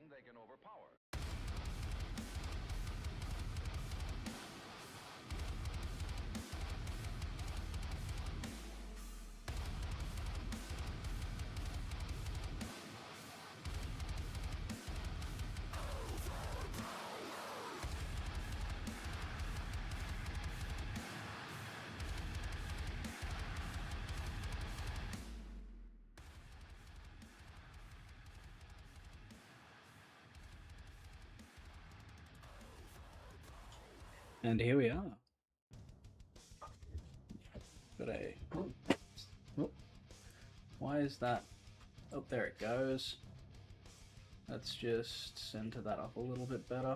They can overpower. And here we are. Got a... Oh. Why is that? Oh, there it goes. Let's just center that up a little bit better.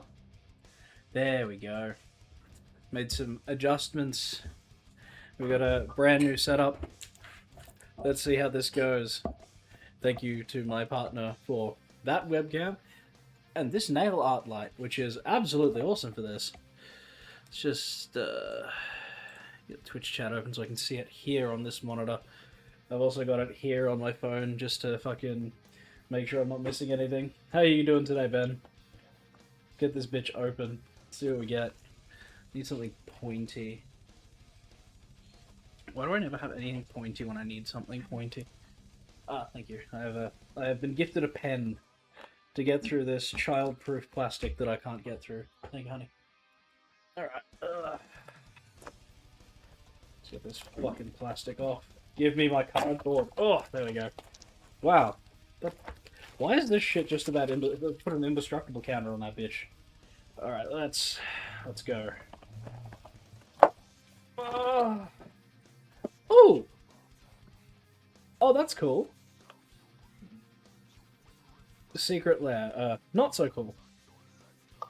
There we go. Made some adjustments. We got a brand new setup. Let's see how this goes. Thank you to my partner for that webcam and this nail art light, which is absolutely awesome for this. Let's just get Twitch chat open so I can see it here on this monitor. I've also got it here on my phone just to fucking make sure I'm not missing anything. How are you doing today, Ben? Get this bitch open. See what we get. Need something pointy. Why do I never have anything pointy when I need something pointy? Ah, thank you. I have been gifted a pen to get through this child-proof plastic that I can't get through. Thank you, honey. Alright. Let's get this fucking plastic off. Give me my cardboard. Oh, there we go. Wow. Why is this shit just about... Put an indestructible counter on that bitch. Alright, let's go. Oh! Oh, that's cool. The secret lair. Not so cool.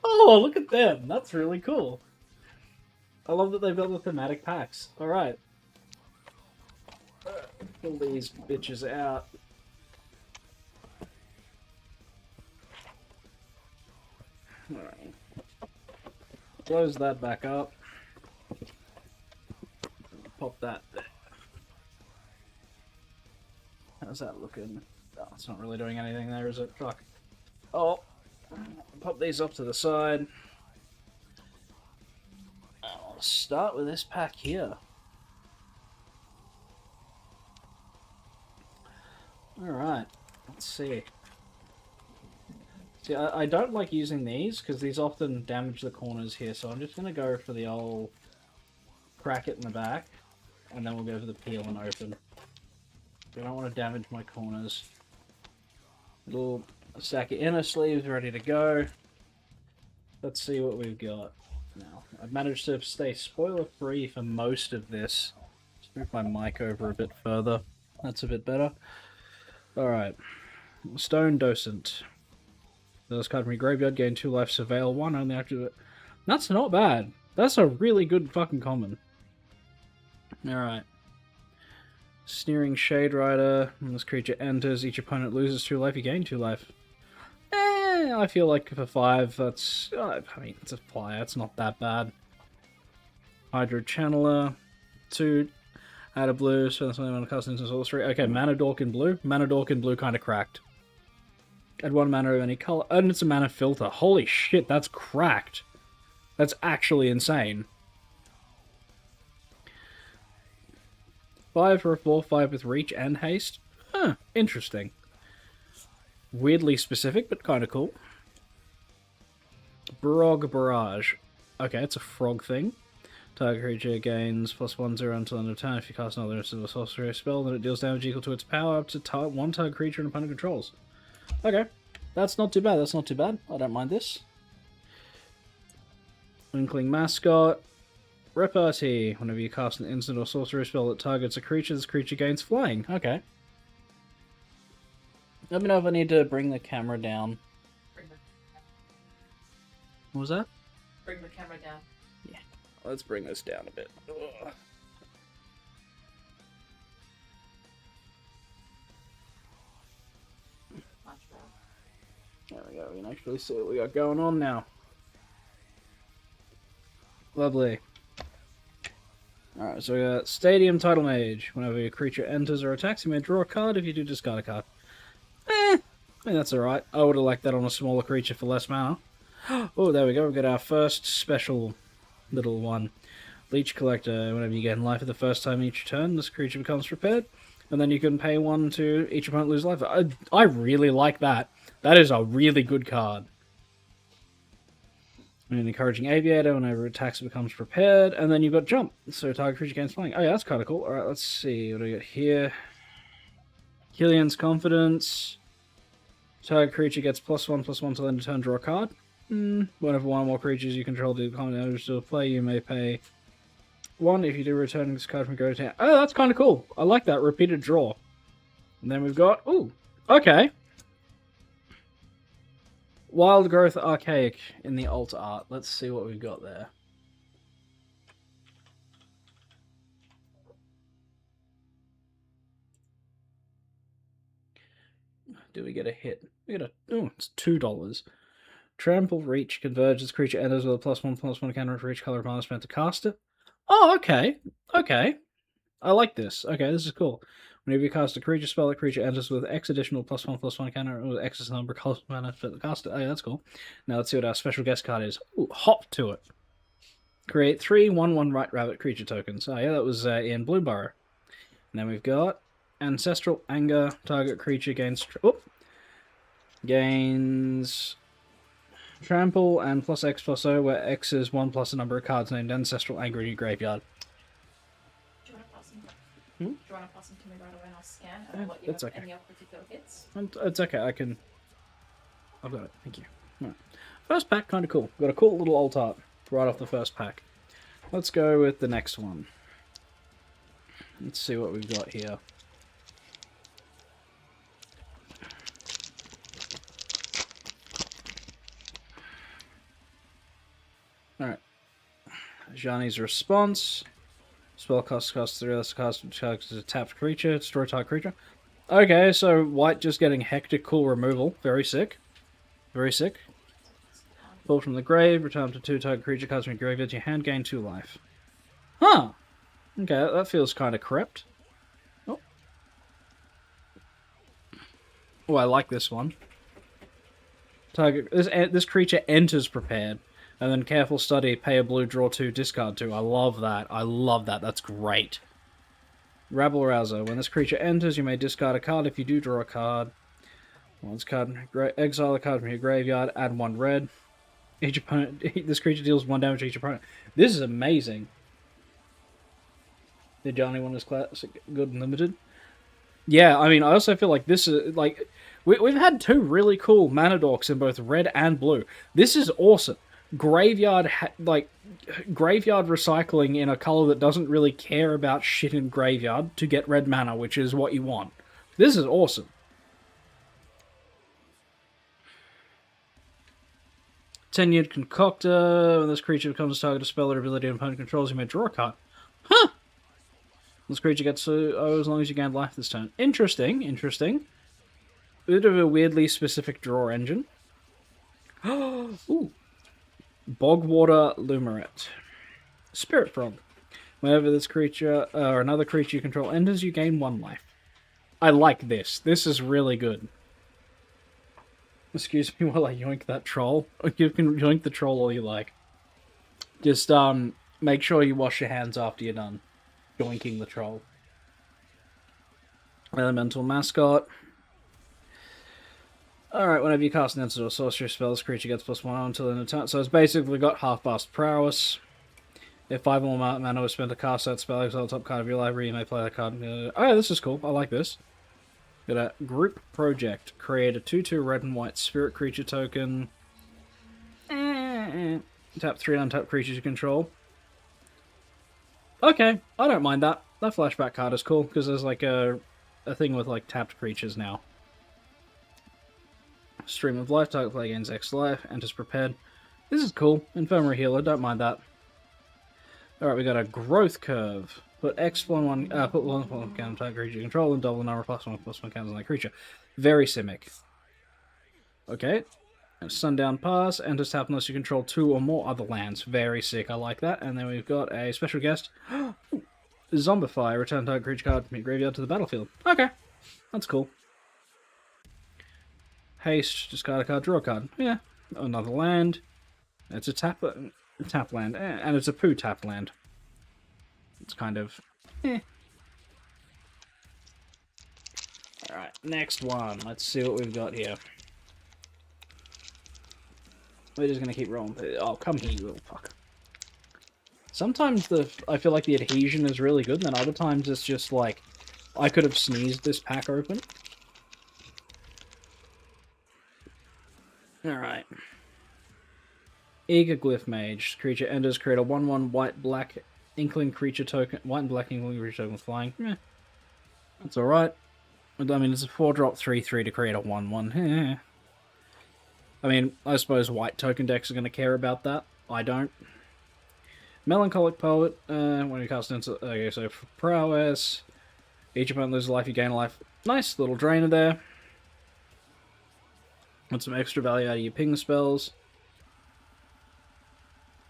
Oh, look at them. That's really cool. I love that they've got the thematic packs. Alright. Pull these bitches out. Alright. Close that back up. Pop that there. How's that looking? Oh, it's not really doing anything there, is it? Fuck. Oh. Pop these up to the side. I'll start with this pack here. Alright. Let's see. See, I don't like using these, because these often damage the corners here, so I'm just going to go for the old crack it in the back, and then we'll go for the peel and open. I don't want to damage my corners. Little stack of inner sleeves ready to go. Let's see what we've got now. I've managed to stay spoiler-free for most of this. Let's move my mic over a bit further. That's a bit better. Alright. Stone Docent. Those card from your graveyard, gain 2 life, surveil 1, only active it. That's not bad. That's a really good fucking common. Alright. Sneering Shade Rider. When this creature enters, each opponent loses 2 life, you gain 2 life. I feel like for 5, that's... I mean, it's a flyer, it's not that bad. Hydro Channeler. 2. Add a blue, so that's only one cast instant sorcery. Okay, Mana Dork in blue. Mana Dork in blue kind of cracked. Add 1 mana of any color. And it's a mana filter. Holy shit, that's cracked. That's actually insane. 5 for a 4/5 with reach and haste. Huh, interesting. Weirdly specific, but kind of cool. Brog Barrage. Okay, it's a frog thing. Target creature gains +1/0 until end of turn. If you cast another instant or sorcery spell, then it deals damage equal to its power up to one target creature an opponent controls. Okay, that's not too bad. That's not too bad. I don't mind this. Winkling Mascot. Repartee. Whenever you cast an instant or sorcery spell that targets a creature, this creature gains flying. Okay. Let me know if I need to bring the camera down. What was that? Bring the camera down. Yeah. Let's bring this down a bit. Ugh. There we go. We can actually see what we got going on now. Lovely. Alright, so we got Stadium Title Mage. Whenever your creature enters or attacks, you may draw a card. If you do, discard a card. I mean, that's alright. I would have liked that on a smaller creature for less mana. Oh, there we go. We've got our first special little one. Leech Collector. Whenever you gain life for the first time each turn, this creature becomes prepared. And then you can pay 1 to each opponent lose life. I really like that. That is a really good card. And Encouraging Aviator, whenever it attacks it becomes prepared. And then you've got Jump, so target creature gains flying. Oh yeah, that's kind of cool. Alright, let's see. What do we got here? Killian's Confidence. Target creature gets +1/+1 till end of turn, draw a card. Whenever one or more creatures you control do common damage to a play, you may pay 1 if you do returning this card from go to hand. Oh, that's kind of cool. I like that. Repeated draw. And then we've got... Ooh, okay. Wild Growth Archaic in the alt art. Let's see what we've got there. Do we get a hit? We get a... Oh, it's $2. Trample Reach. Converge. This creature enters with a +1/+1 counter for each color of mana spent to cast it. Oh, okay. Okay. I like this. Okay, this is cool. Whenever you cast a creature spell, the creature enters with X additional +1/+1 counter or X is the number of colors of mana spent to cast it. Oh, yeah, that's cool. Now let's see what our special guest card is. Ooh, Hop to it. Create 3 1/1 White Rabbit creature tokens. Oh, yeah, that was in Blueburrow. And then we've got Ancestral Anger. Target creature gains... gains... Trample and +X/+0, where X is 1 plus the number of cards named Ancestral Anger in your graveyard. Do you want to pass them? Do you want to pass them to me right away and I'll scan? And I'll let you That's have okay. any other particular hits? It's okay, I can... I've got it, thank you. Right. First pack, kind of cool. Got a cool little alt art right off the first pack. Let's go with the next one. Let's see what we've got here. Alright. Jani's Response. Spell costs 3 less cost as a tapped creature, destroy target creature. Okay, so white just getting hectic cool removal. Very sick. Very sick. Pull from the grave, return to 2 target creature cards from your graveyard to your hand, gain 2 life. Huh! Okay, that feels kind of crept. Oh. Oh, I like this one. Target this creature enters prepared. And then careful study, pay a blue, draw 2, discard 2. I love that. I love that. That's great. Rabble Rouser. When this creature enters, you may discard a card. If you do, draw a card. Once card, exile a card from your graveyard, add 1 red. Each opponent, this creature deals 1 damage to each opponent. This is amazing. The Johnny one is classic, good and limited. Yeah, I mean, I also feel like this is like we've had 2 really cool mana dorks in both red and blue. This is awesome. Graveyard graveyard recycling in a color that doesn't really care about shit in graveyard to get red mana, which is what you want. This is awesome. Tenured Concoctor. When this creature becomes a target of spell or ability an opponent controls, you may draw a card. Huh! This creature gets as long as you gain life this turn. Interesting, interesting. Bit of a weirdly specific draw engine. Ooh. Bogwater Lumeret. Spirit Frog. Whenever this creature, or another creature you control enters, you gain 1 life. I like this. This is really good. Excuse me while I yoink that troll. You can yoink the troll all you like. Just, make sure you wash your hands after you're done yoinking the troll. Elemental Mascot. Alright, whenever you cast an instant or sorcery spell, this creature gets +1 until in a turn. So it's basically got half-bust prowess. If 5 or more mana was spent to cast that spell, exile the top card of your library, you may play that card. Oh, this is cool. I like this. Got a group project. Create a 2/2 red and white spirit creature token. Tap 3 untapped creatures you control. Okay, I don't mind that. That flashback card is cool, because there's like a thing with like tapped creatures now. Stream of Life, target player gains X life, enters prepared. This is cool. Infirmary Healer, don't mind that. Alright, we got a Growth Curve. Put X on one, put 1 count on target creature you control, and double the number of +1/+1 counters on that creature. Very simic. Okay. And Sundown Pass, enters tap unless you control 2 or more other lands. Very sick, I like that. And then we've got a special guest. Zombify, return target creature card from your graveyard to the battlefield. Okay, that's cool. Haste, discard a card, draw a card. Yeah, another land. It's a tap land, and it's a poo tap land. It's kind of, Alright, next one. Let's see what we've got here. We're just gonna keep rolling. Oh, come here, you little fuck. Sometimes I feel like the adhesion is really good, and then other times it's just like, I could have sneezed this pack open. Alright. Eager Glyph Mage. Creature enters, create a 1/1 white-black Inkling creature token. White and black Inkling creature token with flying. That's alright. I mean, it's a 4-drop 3/3 to create a 1/1. I mean, I suppose white token decks are going to care about that. I don't. Melancholic Poet. When you cast into... Okay, so for prowess. Each opponent loses life, you gain a life. Nice little drainer there. Want some extra value out of your ping spells.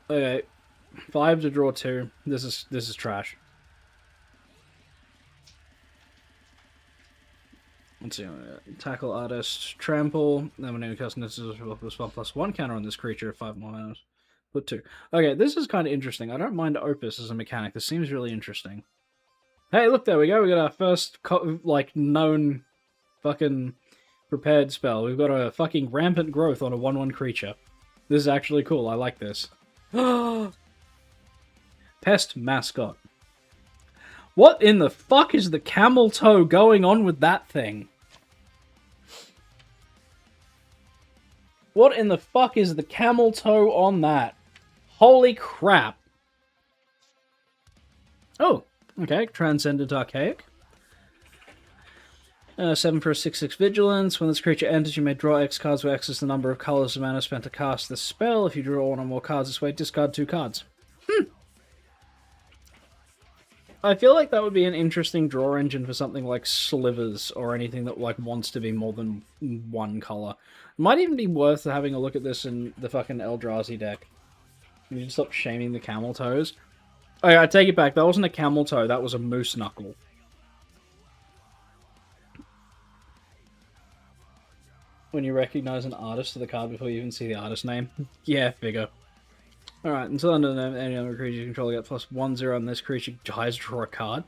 Okay. 5 to draw 2. This is trash. Let's see. Tackle Artist, Trample. Then when you cast this is +1/+1 counter on this creature of 5 more mana. Put 2. Okay, this is kind of interesting. I don't mind Opus as a mechanic. This seems really interesting. Hey, look, there we go. We got our first, known fucking prepared spell. We've got a fucking Rampant Growth on a 1/1 creature. This is actually cool. I like this. Pest Mascot. What in the fuck is the camel toe going on with that thing? What in the fuck is the camel toe on that? Holy crap. Oh, okay. Transcendent Archaic. 7 for a 6/6 Vigilance. When this creature enters, you may draw X cards where X is the number of colors of mana spent to cast the spell. If you draw 1 or more cards this way, discard 2 cards. I feel like that would be an interesting draw engine for something like Slivers or anything that wants to be more than 1 color. It might even be worth having a look at this in the fucking Eldrazi deck. You need to stop shaming the camel toes. Okay, I take it back. That wasn't a camel toe. That was a moose knuckle. When you recognize an artist to the card before you even see the artist name. Yeah, figure. Alright, until under any other creature you control, get +1/0 on this creature dies, draw a card.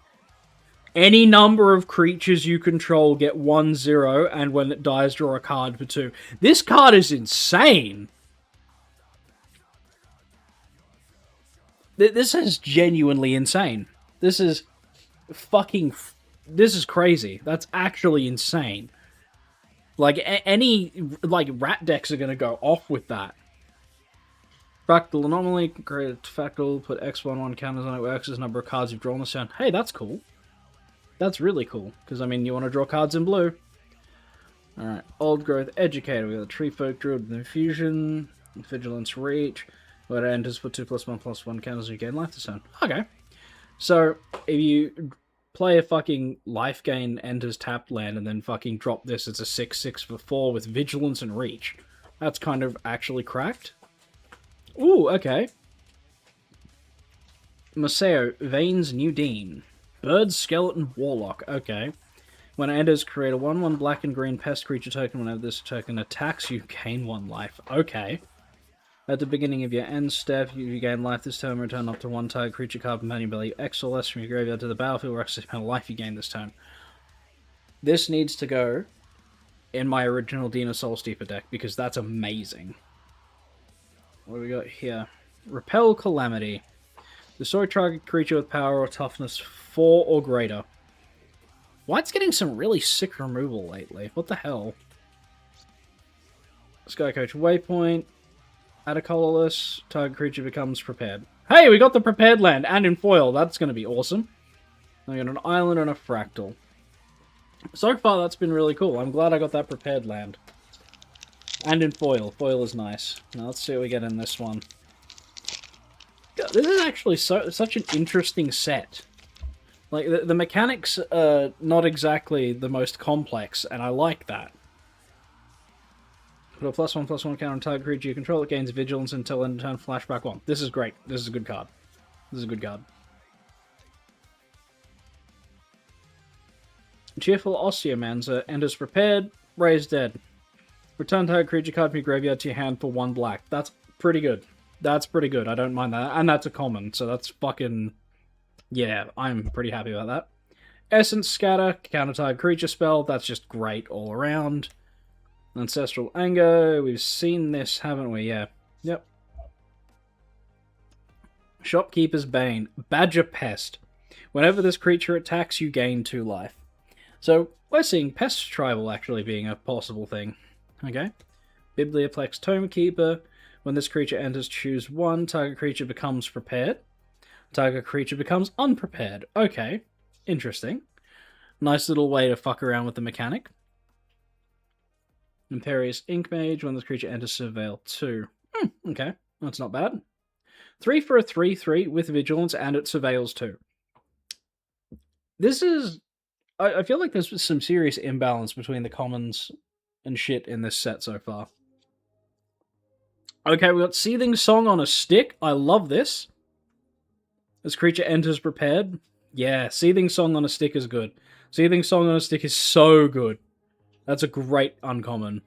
Any number of creatures you control get 1/0, and when it dies, draw a card for 2. This card is insane. This is genuinely insane. This is this is crazy. That's actually insane. Like, any, like, rat decks are gonna go off with that. Fractal anomaly, create a fractal, put X11 counters on it, where X is the number of cards you've drawn this turn. Hey, that's cool. That's really cool, because, I mean, you want to draw cards in blue. Alright, Old Growth Educator. We got the Tree Folk Druid with Infusion, Vigilance Reach. When it enters, put 2+1/+1 counters, you gain life this turn. Okay. So, if you play a fucking life gain enters tapped land and then fucking drop this, it's a 6/6 for 4 with Vigilance and Reach. That's kind of actually cracked. Ooh, okay. Maseo, Vane's New Dean. Bird Skeleton Warlock, okay. When it enters, create a 1/1 black and green pest creature token. Whenever this token attacks, you gain 1 life. Okay. At the beginning of your end step, you gain life this turn, return up to 1 target creature card from any value X or less from your graveyard to the battlefield, or X amount of life you gain this turn. This needs to go in my original Dina Soulsteeper deck, because that's amazing. What do we got here? Repel Calamity. Destroy target creature with power or toughness 4 or greater. White's getting some really sick removal lately. What the hell? Sky Coach Waypoint. Add a colorless. Target creature becomes prepared. Hey, we got the prepared land and in foil. That's going to be awesome. We got an island and a fractal. So far, that's been really cool. I'm glad I got that prepared land. And in foil. Foil is nice. Now let's see what we get in this one. God, this is actually such an interesting set. Like, the mechanics are not exactly the most complex, and I like that. Put a +1/+1 counter on target creature you control. It gains vigilance until end of turn, flashback 1. This is great. This is a good card. This is a good card. Cheerful Osteomancer enters prepared, raise dead. Return target creature card from your graveyard to your hand for 1 black. That's pretty good. That's pretty good. I don't mind that. And that's a common, so that's fucking... Yeah, I'm pretty happy about that. Essence Scatter, counter target creature spell. That's just great all around. Ancestral Anger. We've seen this, haven't we? Yeah. Yep. Shopkeeper's Bane. Badger Pest. Whenever this creature attacks, you gain 2 life. So, we're seeing Pest Tribal actually being a possible thing. Okay. Biblioplex Tomekeeper. When this creature enters, choose 1. Target creature becomes prepared. Target creature becomes unprepared. Okay. Interesting. Nice little way to fuck around with the mechanic. Imperious Ink Mage. When this creature enters, surveil 2. Okay. That's not bad. 3 for a 3/3 with Vigilance, and it surveils 2. This is... I feel like there's some serious imbalance between the commons and shit in this set so far. Okay, we got Seething Song on a Stick. I love this. This creature enters prepared. Yeah, Seething Song on a Stick is good. Seething Song on a Stick is so good. That's a great uncommon.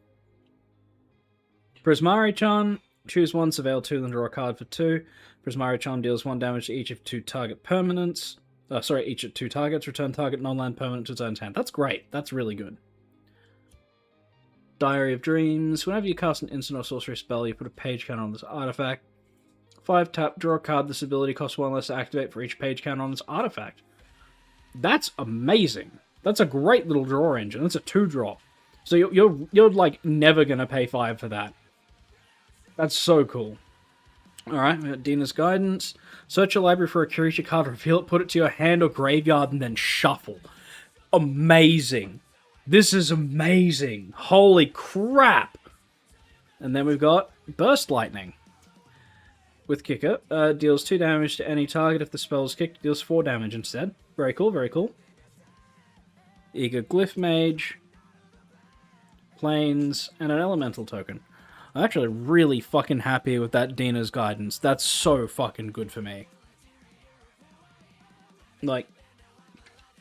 Prismari-chan. Choose 1, surveil 2, then draw a card for 2. Prismari-chan deals 1 damage to each of 2 target permanents. Each of 2 targets. Return target non-land permanent to its own hand. That's great. That's really good. Diary of Dreams. Whenever you cast an instant or sorcery spell, you put a page counter on this artifact. 5 tap, draw a card. This ability costs 1 less to activate for each page counter on this artifact. That's amazing. That's a great little draw engine. That's a 2-drop. So you're like never gonna pay 5 for that. That's so cool. Alright, we got Dina's Guidance. Search your library for a creature card, reveal it, put it to your hand or graveyard, and then shuffle. Amazing. This is amazing. Holy crap. And then we've got Burst Lightning. With Kicker. Deals 2 damage to any target. If the spell is kicked, deals 4 damage instead. Very cool, very cool. Eager Glyph Mage. Planes, and an Elemental token. I'm actually really fucking happy with that Dina's Guidance. That's so fucking good for me. Like,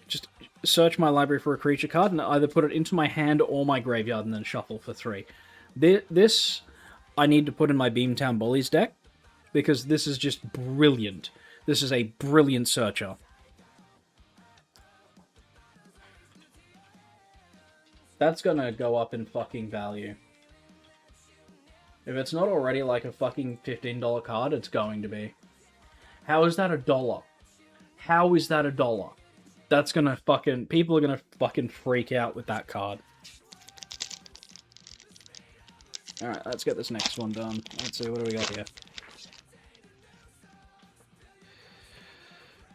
just search my library for a creature card and either put it into my hand or my graveyard and then shuffle for 3. This I need to put in my Beamtown Bullies deck, because this is just brilliant. This is a brilliant searcher. That's gonna go up in fucking value. If it's not already like a fucking $15 card, it's going to be. How is that $1? How is that $1? That's gonna fucking... People are gonna fucking freak out with that card. Alright, let's get this next one done. Let's see, what do we got here?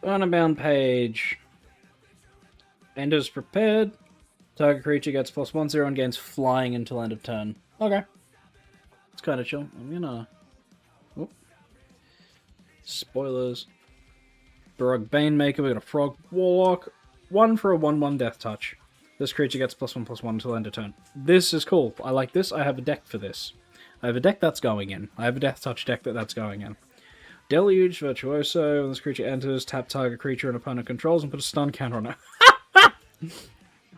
Unbound page. Enters prepared. Target creature gets +1/+0 and gains flying until end of turn. Okay. It's kind of chill. I'm gonna... Oop. Spoilers. Barog Banemaker, we got a Frog Warlock. 1 for a 1/1 Death Touch. This creature gets +1/+1 until end of turn. This is cool. I like this. I have a deck for this. I have a deck that's going in. I have a Death Touch deck that's going in. Deluge, Virtuoso. When this creature enters, tap target creature and opponent controls and put a stun counter on it.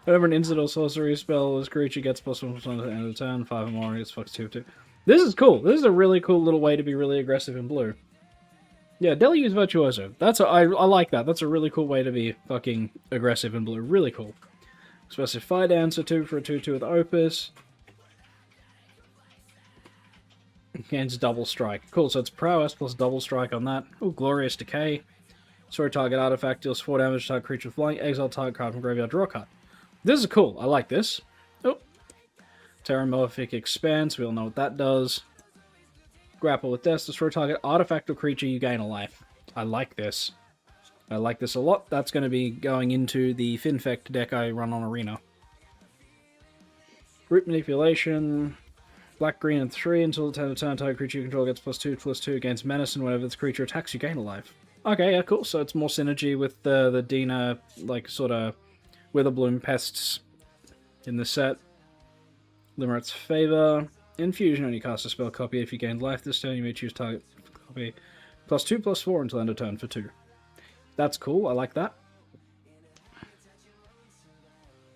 Whenever an instant or sorcery spell, this creature gets +1/+1 at the end of the turn. 5 or more, it's fucks 2/2. This is cool. This is a really cool little way to be really aggressive in blue. Yeah, Deluge Virtuoso. I like that. That's a really cool way to be fucking aggressive in blue. Really cool. Specified answer 2 for a 2/2 with Opus. Gains double strike. Cool, so it's prowess plus double strike on that. Ooh, Glorious Decay. Sorry, target artifact deals 4 damage to target creature with flying. Exile target card from graveyard, draw a card. This is cool. I like this. Oh. Terramorphic Expanse. We all know what that does. Grapple with Death. Destroy target artifact or creature, you gain a life. I like this. I like this a lot. That's going to be going into the Finfect deck I run on Arena. Root Manipulation. Black-green and 3 until the end of turn. Target creature you control gets +2/+2 against menace, and whenever this creature attacks, you gain a life. Okay, yeah, cool. So it's more synergy with the Dina, like, sort of Witherbloom pests in the set. Limerit's Favor. Infusion, only cast a spell copy. If you gain life this turn, you may choose target copy. +2/+4 until end of turn for 2. That's cool, I like that.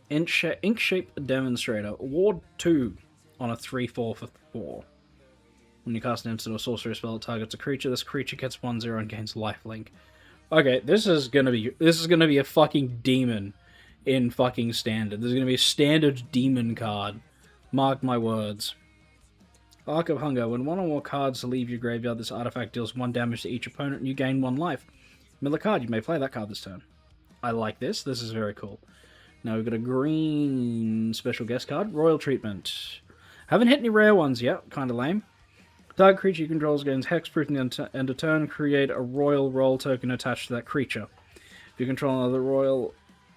Ink-Shape Demonstrator. Award 2 on a 3/4 for 4. When you cast an instant or sorcery spell that targets a creature, this creature gets 1/0 and gains lifelink. Okay, this is gonna be a fucking demon in fucking standard. There's gonna be a standard demon card. Mark my words. Arc of Hunger. When one or more cards leave your graveyard, this artifact deals 1 damage to each opponent and you gain 1 life. Mill a card, you may play that card this turn. I like this. This is very cool. Now we've got a green special guest card. Royal Treatment. Haven't hit any rare ones yet. Kind of lame. Target creature you control gains hexproof at the end of turn. Create a royal roll token attached to that creature. If you control another roll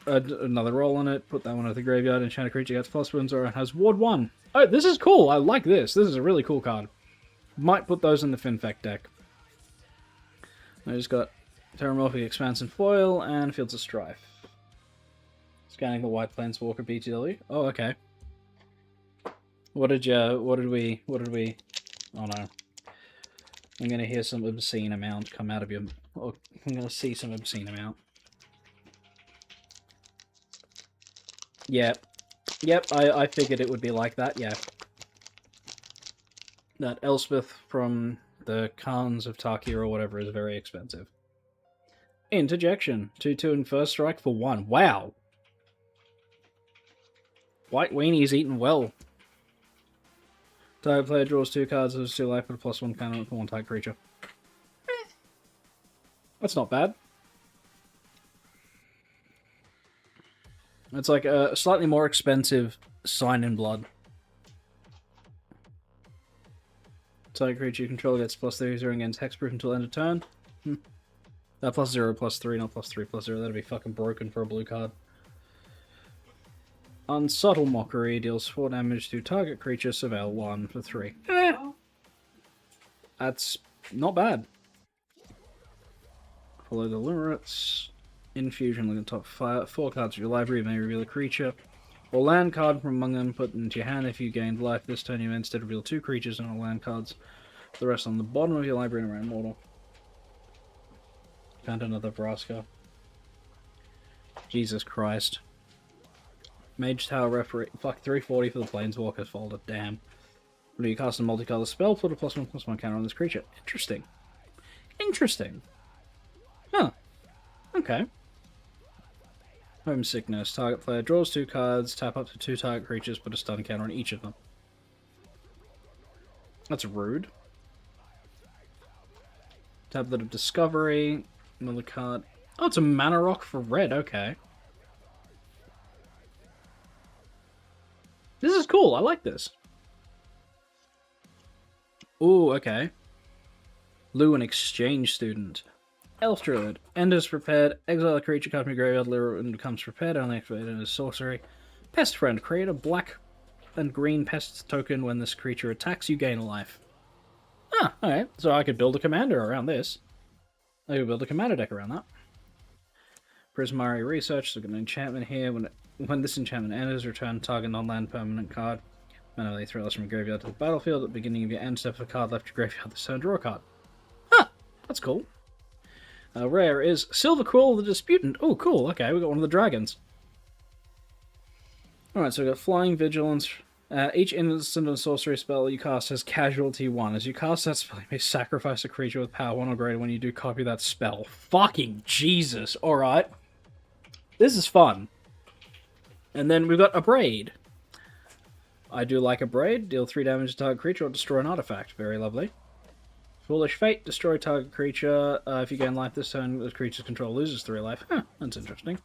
on it, put that one at the graveyard. Enchant a creature gets +1/+0 and has Ward 1. Oh, this is cool. I like this. This is a really cool card. Might put those in the Finfect deck. I just got Terramorphic Expanse and Foil and Fields of Strife. Scanning the White Planeswalker BTW. Oh, okay. What did we... Oh no. I'm gonna hear some obscene amount come out of your... Oh, I'm gonna see some obscene amount. Yep. Yep, I figured it would be like that, yeah. That Elspeth from the Khans of Tarkir or whatever is very expensive. Interjection. 2/2 and first strike for 1. Wow! White Weenie's eaten well. Target player draws 2 cards, there's 2 life, but a +1 counter for 1 type creature. That's not bad. It's like a slightly more expensive Sign in Blood. Target creature you control gets +3/+0 against hexproof until end of turn. That +0/+3, not +3/+0. That'd be fucking broken for a blue card. Unsubtle Mockery deals 4 damage to target creature, surveil 1 for 3. That's not bad. Follow the Limerits. Infusion, look at the top 4 cards of your library, you may reveal a creature or land card from among them, put into your hand. If you gained life this turn, you may instead reveal 2 creatures and all land cards. The rest on the bottom of your library and around mortal. Found another Vraska. Jesus Christ. Mage Tower Referee. Fuck, 340 for the Planeswalker folder. Damn. When you cast a multicolor spell, put a +1/+1 counter on this creature. Interesting. Interesting. Huh. Okay. Homesickness. Target player draws 2 cards, tap up to 2 target creatures, put a stun counter on each of them. That's rude. Tablet of Discovery. Another card. Oh, it's a mana rock for red. Okay. This is cool. I like this. Ooh, okay. Lou, an exchange student. Elf Druid. Enters prepared. Exile a creature card from your graveyard. Lure and becomes prepared. Only activated as sorcery. Pest Friend. Create a black and green pest token. When this creature attacks, you gain a life. Ah, okay. So I could build a commander around this. I could build a commander deck around that. Prismari Research. So we've got an enchantment here. When this enchantment enters, return target non-land permanent card. Manually throw this from graveyard to the battlefield. At the beginning of your end step, if a card left your graveyard this turn, draw a card. Huh! That's cool. Rare is Silver Quill the Disputant. Oh, cool. Okay, we got one of the dragons. Alright, so we got Flying Vigilance. Each instant and sorcery spell you cast has Casualty 1. As you cast that spell, you may sacrifice a creature with power 1 or greater. When you do, copy that spell. Fucking Jesus. Alright. This is fun. And then we've got a Braid. I do like a Braid. Deal 3 damage to target creature or destroy an artifact. Very lovely. Foolish Fate. Destroy target creature. If you gain life this turn, the creature's control loses 3 life. Huh, that's interesting.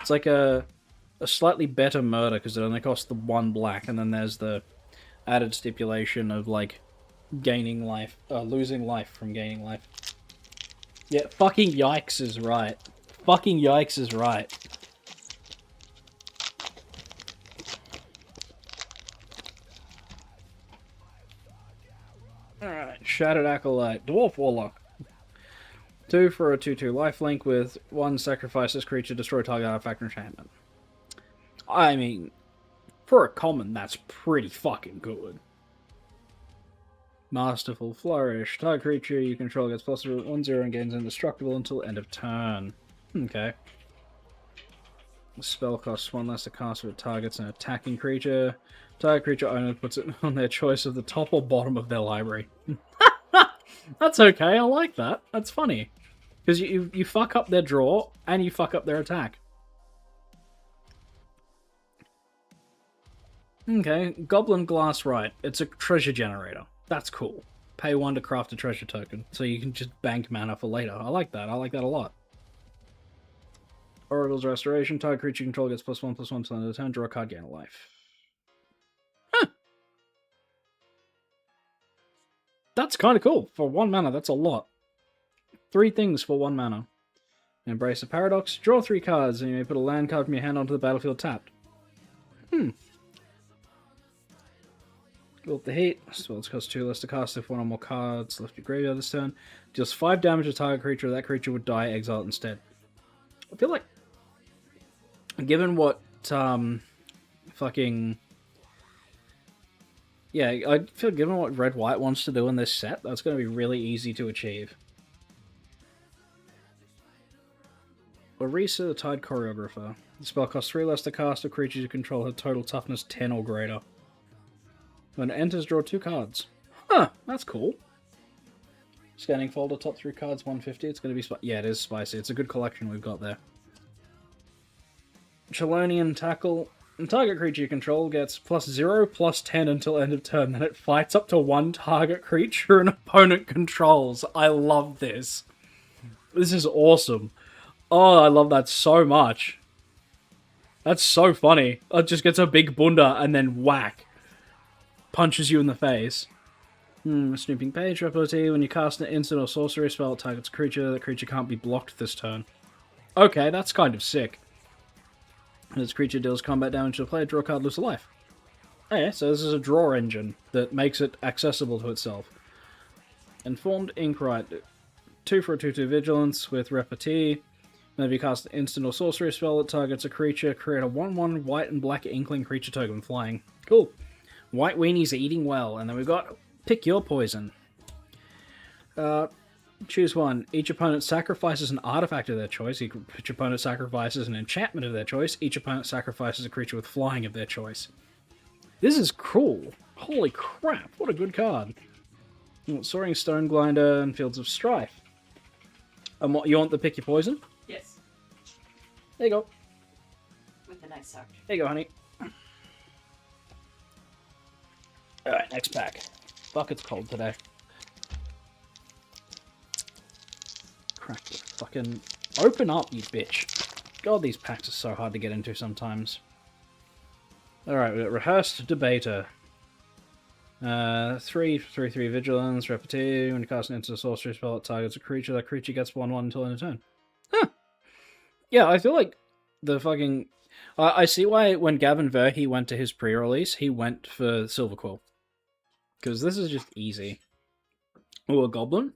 It's like a slightly better murder because it only costs the 1 black, and then there's the added stipulation of, like, gaining life. Losing life from gaining life. Yeah, fucking yikes is right. Fucking yikes is right. Alright, Shattered Acolyte. Dwarf Warlock. 2 for a 2/2 lifelink with 1 sacrifice this creature, destroy target artifact or enchantment. I mean, for a common, that's pretty fucking good. Masterful Flourish. Target creature you control gets +1/+0 and gains indestructible until end of turn. Okay. The spell costs 1 less to cast if it targets an attacking creature. Target creature owner puts it on their choice of the top or bottom of their library. That's okay, I like that. That's funny. Because you fuck up their draw, and you fuck up their attack. Okay, Goblin Glass Right. It's a treasure generator. That's cool. Pay 1 to craft a treasure token, so you can just bank mana for later. I like that. I like that a lot. Oracle's Restoration. Target creature you control gets +1/+1 till end of the turn. Draw a card, gain a life. Huh. That's kind of cool. For 1 mana, that's a lot. 3 things for 1 mana. Embrace the Paradox. Draw 3 cards, and you may put a land card from your hand onto the battlefield tapped. Build the Heat. Spells cost 2 less to cast if 1 or more cards left your graveyard this turn. Deals 5 damage to target creature. That creature would die, exile it instead. I feel like, given what, fucking... Yeah, I feel given what Red-White wants to do in this set, that's going to be really easy to achieve. Orisa, the Tide Choreographer. The spell costs 3 less to cast if creatures you control have total toughness 10 or greater. When it enters, draw 2 cards. Huh, that's cool. Scanning folder, top 3 cards, 150. It's going to be spicy. Yeah, it is spicy. It's a good collection we've got there. Chelonian Tackle. And target creature you control gets +0/+10 until end of turn. Then it fights up to 1 target creature an opponent controls. I love this. This is awesome. Oh, I love that so much. That's so funny. It just gets a big bunda and then whack. Punches you in the face. Snooping Page Repartee. When you cast an instant or sorcery spell, it targets a creature. That creature can't be blocked this turn. Okay, that's kind of sick. This creature deals combat damage to the player, draw a card, lose a life. Okay, so this is a draw engine that makes it accessible to itself. Informed Inkwright. 2 for a 2/2 Vigilance with Repartee. Whenever you cast an instant or sorcery spell that targets a creature, create a 1/1 white and black Inkling creature token flying. Cool. White Weenies are eating well. And then we've got Pick Your Poison. Choose one. Each opponent sacrifices an artifact of their choice. Each opponent sacrifices an enchantment of their choice. Each opponent sacrifices a creature with flying of their choice. This is cool. Holy crap, what a good card. Soaring Stone Grinder and Fields of Strife. And what, you want the Pick Your Poison? Yes. There you go. the next search. There you go, honey. Alright, next pack. Fuck, it's cold today. Crack the fucking... Open up, you bitch. God, these packs are so hard to get into sometimes. Alright, we got Rehearsed Debater. 3/3 Vigilance, Repartee. When you cast into a sorcery spell that targets a creature, that creature gets 1/1 until end of turn. Huh. Yeah, I feel like the fucking... I see why when Gavin Verhey went to his pre-release, he went for Silverquill. Because this is just easy. Ooh, a Goblin.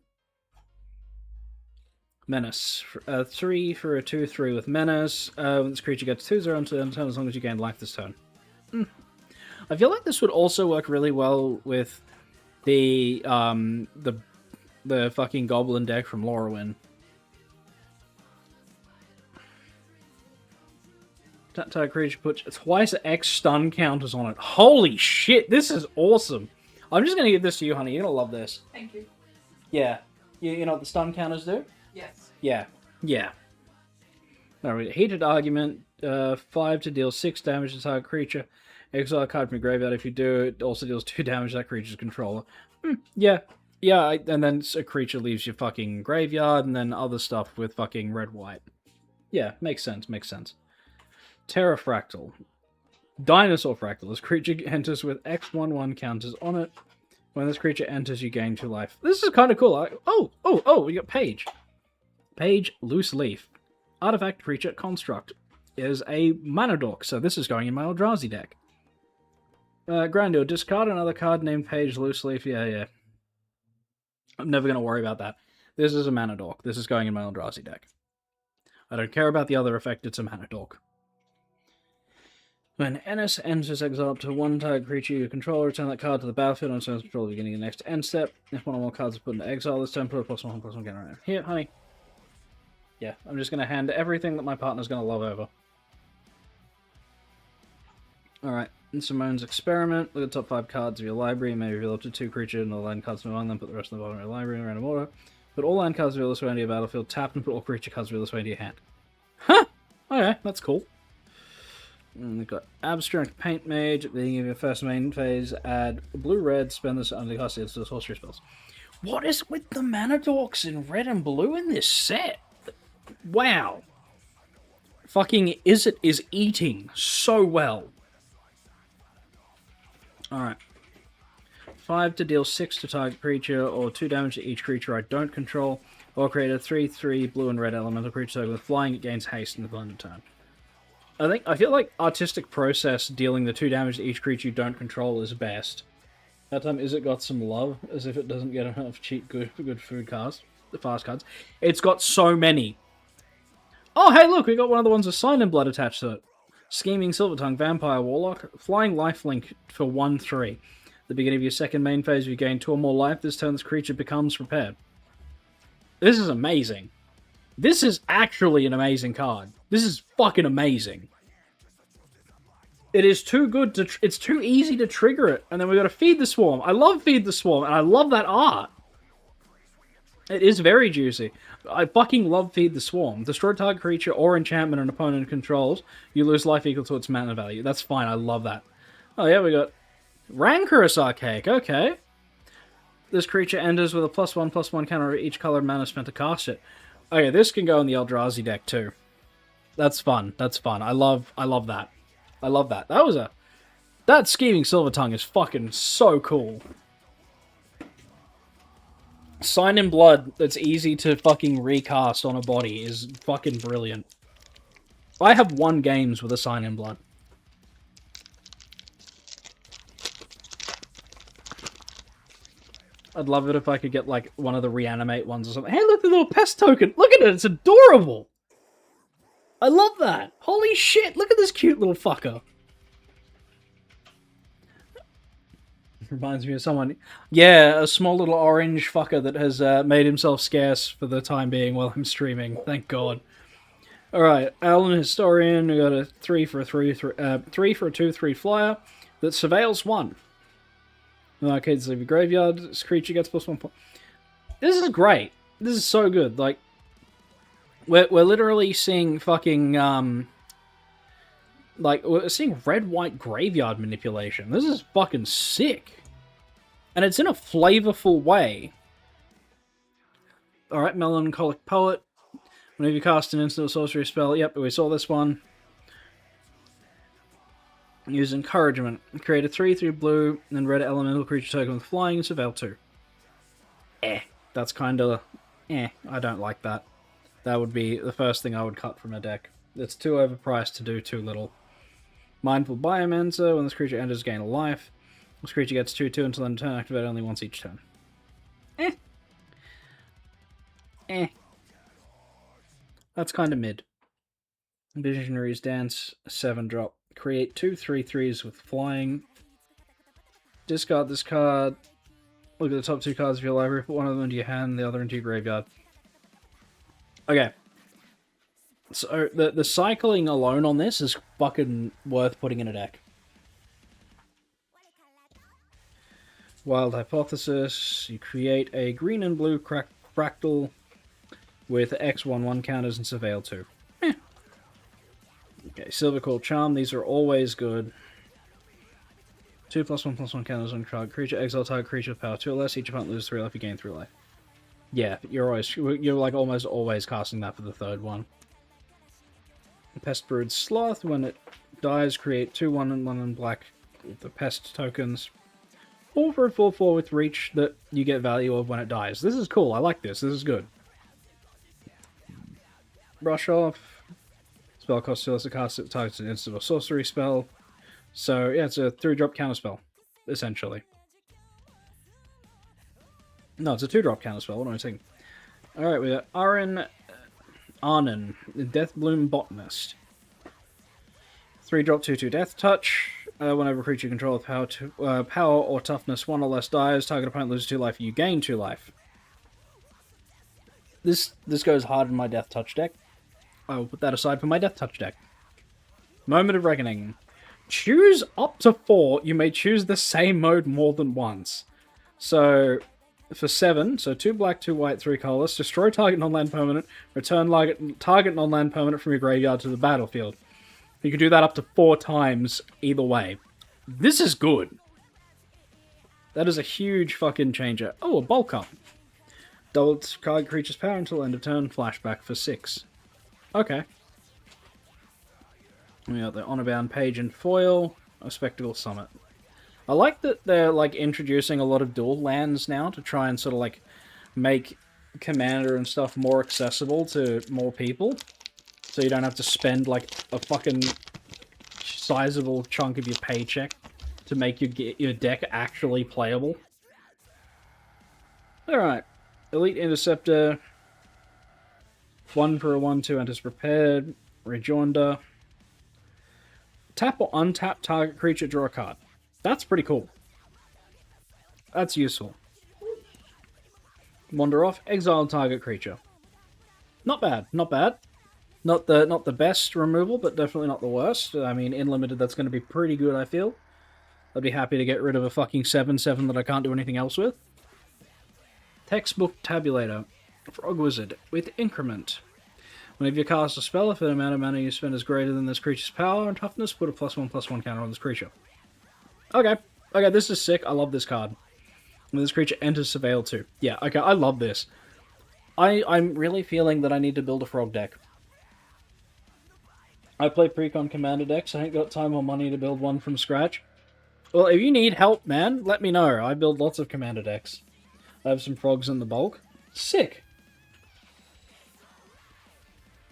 Menace. 3 for a 2/3 with Menace. When this creature gets 2/0 until end of turn as long as you gain life this turn. I feel like this would also work really well with the fucking Goblin deck from Lorwyn. That creature puts twice X stun counters on it. Holy shit, this is awesome. I'm just gonna give this to you, honey. You're gonna love this. Thank you. Yeah. You know what the stun counters do? Yes. Yeah. Yeah. Alright, Heated Argument. 5 to deal 6 damage to target creature. Exile a card from your graveyard. If you do, it also deals 2 damage to that creature's controller. Yeah. Yeah, and then a creature leaves your fucking graveyard, and then other stuff with fucking red-white. Yeah, makes sense, makes sense. Terra Fractal. Dinosaur Fractal. This creature enters with X/1/1 counters on it. When this creature enters, you gain 2 life. This is kind of cool. We got Page. Page, Loose Leaf. Artifact, Creature, Construct. Is a mana dork, so this is going in my Eldrazi deck. Grandeur, discard another card named Page, Loose Leaf. Yeah. I'm never going to worry about that. This is a mana dork. This is going in my Eldrazi deck. I don't care about the other effect, it's a mana dork. When Ennis enters exile up to 1 target creature you control, return that card to the battlefield on turn control beginning of the next end step. If one or more cards are put into exile this turn, put a +1/+1 counter on it. Here, honey. Yeah, I'm just going to hand everything that my partner's going to love over. Alright, in Simone's Experiment, look at the top 5 cards of your library, maybe reveal up to 2 creatures and the land cards from among them, put the rest of the bottom of your library in random order. Put all land cards revealed this way into your battlefield, tapped, and put all creature cards revealed this way into your hand. Huh! Okay, that's cool. And we've got Abstract Paint Mage. At the beginning of your first main phase, add blue-red, spend this under the cost of the sorcery spells. What is with the mana dorks in red and blue in this set? Wow. Fucking Izzet is eating so well. Alright. 5 to deal 6 to target creature, or 2 damage to each creature I don't control, or create a 3/3 blue and red elemental creature with flying. It gains haste in the blended turn. I feel like Artistic Process dealing the 2 damage to each creature you don't control is best. That time Izzet got some love, as if it doesn't get enough cheap good food cards, the fast cards. It's got so many. Oh hey look, we got one of the ones with Sign in Blood attached to it. Scheming Silvertongue, Vampire, Warlock, Flying Lifelink for 1/3. At the beginning of your second main phase, you gain 2 or more life. This turn, this creature becomes prepared. This is amazing. This is actually an amazing card. This is fucking amazing. It is too good to... It's too easy to trigger it. And then we got to Feed the Swarm. I love Feed the Swarm, and I love that art. It is very juicy. I fucking love Feed the Swarm. Destroy target creature or enchantment an opponent controls. You lose life equal to its mana value. That's fine. I love that. Oh yeah, we got Rancorous Archaic. Okay. This creature enters with a +1/+1 counter over each color mana spent to cast it. Okay, this can go in the Eldrazi deck too. That's fun. That's fun. I love that. I love that. That Scheming Silvertongue is fucking so cool. Sign in Blood that's easy to fucking recast on a body is fucking brilliant. I have won games with a Sign in Blood. I'd love it if I could get, like, one of the Reanimate ones or something. Hey, look, the little pest token! Look at it, it's adorable! I love that! Holy shit, look at this cute little fucker! Reminds me of someone... Yeah, a small little orange fucker that has made himself scarce for the time being while I'm streaming. Thank God. Alright, Alan Historian, we got a 3 for a 2/3 flyer that surveils 1. Arcades leave your graveyard. This creature gets +1 point. This is great. This is so good. Like, we're literally seeing fucking Like, we're seeing red-white graveyard manipulation. This is fucking sick. And it's in a flavorful way. Alright, Melancholic Poet. Whenever you cast an instant or sorcery spell, yep, we saw this one. Use Encouragement. Create a 3/3 blue and red elemental creature token with flying and surveil 2. That's kinda... I don't like that. That would be the first thing I would cut from a deck. It's too overpriced to do too little. Mindful Biomancer. When this creature enters, gain a life. This creature gets 2/2 until end of turn, activate only once each turn. That's kinda mid. Visionary's Dance, 7-drop. Create 2 3/3s with flying. Discard this card. Look at the top 2 cards of your library. Put one of them into your hand, the other into your graveyard. Okay. So, the cycling alone on this is fucking worth putting in a deck. Wild Hypothesis. You create a green and blue fractal with X/1/1 counters and surveil 2. Okay, Silvercore Charm. These are always good. 2+1/+1 counters on card. Creature exile target creature with power 2 or less. Each opponent loses 3 life. You gain 3 life. Yeah, you're like almost always casting that for the third one. Pestbrood Sloth. When it dies, create 2 1/1 and black with the pest tokens. 4 for a 4/4 with reach that you get value of when it dies. This is cool. I like this. This is good. Brush Off. Spell cost 2 less to cast it targets an instant or sorcery spell. So, yeah, it's a 3-drop counterspell, essentially. No, it's a 2-drop counterspell. What am I saying? Alright, we got Arnen, the Deathbloom Botanist. 3-drop 2/2 Death Touch. Whenever a creature you control with power or toughness 1 or less dies, target opponent loses 2 life, you gain 2 life. This goes hard in my Death Touch deck. I will put that aside for my Death Touch deck. Moment of Reckoning. Choose up to 4. You may choose the same mode more than once. So, for 7, so 2 black, 2 white, 3 colorless, destroy target non-land permanent, return target non-land permanent from your graveyard to the battlefield. You can do that up to 4 times either way. This is good. That is a huge fucking changer. Oh, a bulk up. Double target creature's power until end of turn, flashback for 6. Okay. We got the Honor-Bound Page and Foil, a Spectacle Summit. I like that they're, like, introducing a lot of dual lands now to try and sort of, like, make Commander and stuff more accessible to more people. So you don't have to spend, like, a fucking sizable chunk of your paycheck to make your deck actually playable. Alright. Elite Interceptor. 1 for a 1/2 enters prepared. Rejoinder. Tap or untap target creature, draw a card. That's pretty cool. That's useful. Wander off, exile target creature. Not bad, not bad. Not the best removal, but definitely not the worst. I mean, in limited, that's going to be pretty good, I feel. I'd be happy to get rid of a fucking 7/7 that I can't do anything else with. Textbook Tabulator. Frog Wizard with Increment. Whenever you cast a spell, if the amount of mana you spend is greater than this creature's power and toughness, put a +1/+1 counter on this creature. Okay. Okay, this is sick. I love this card. When this creature enters, surveil 2. Yeah, okay, I love this. I'm really feeling that I need to build a frog deck. I play Precon Commander decks. I ain't got time or money to build one from scratch. Well, if you need help, man, let me know. I build lots of Commander decks. I have some frogs in the bulk. Sick.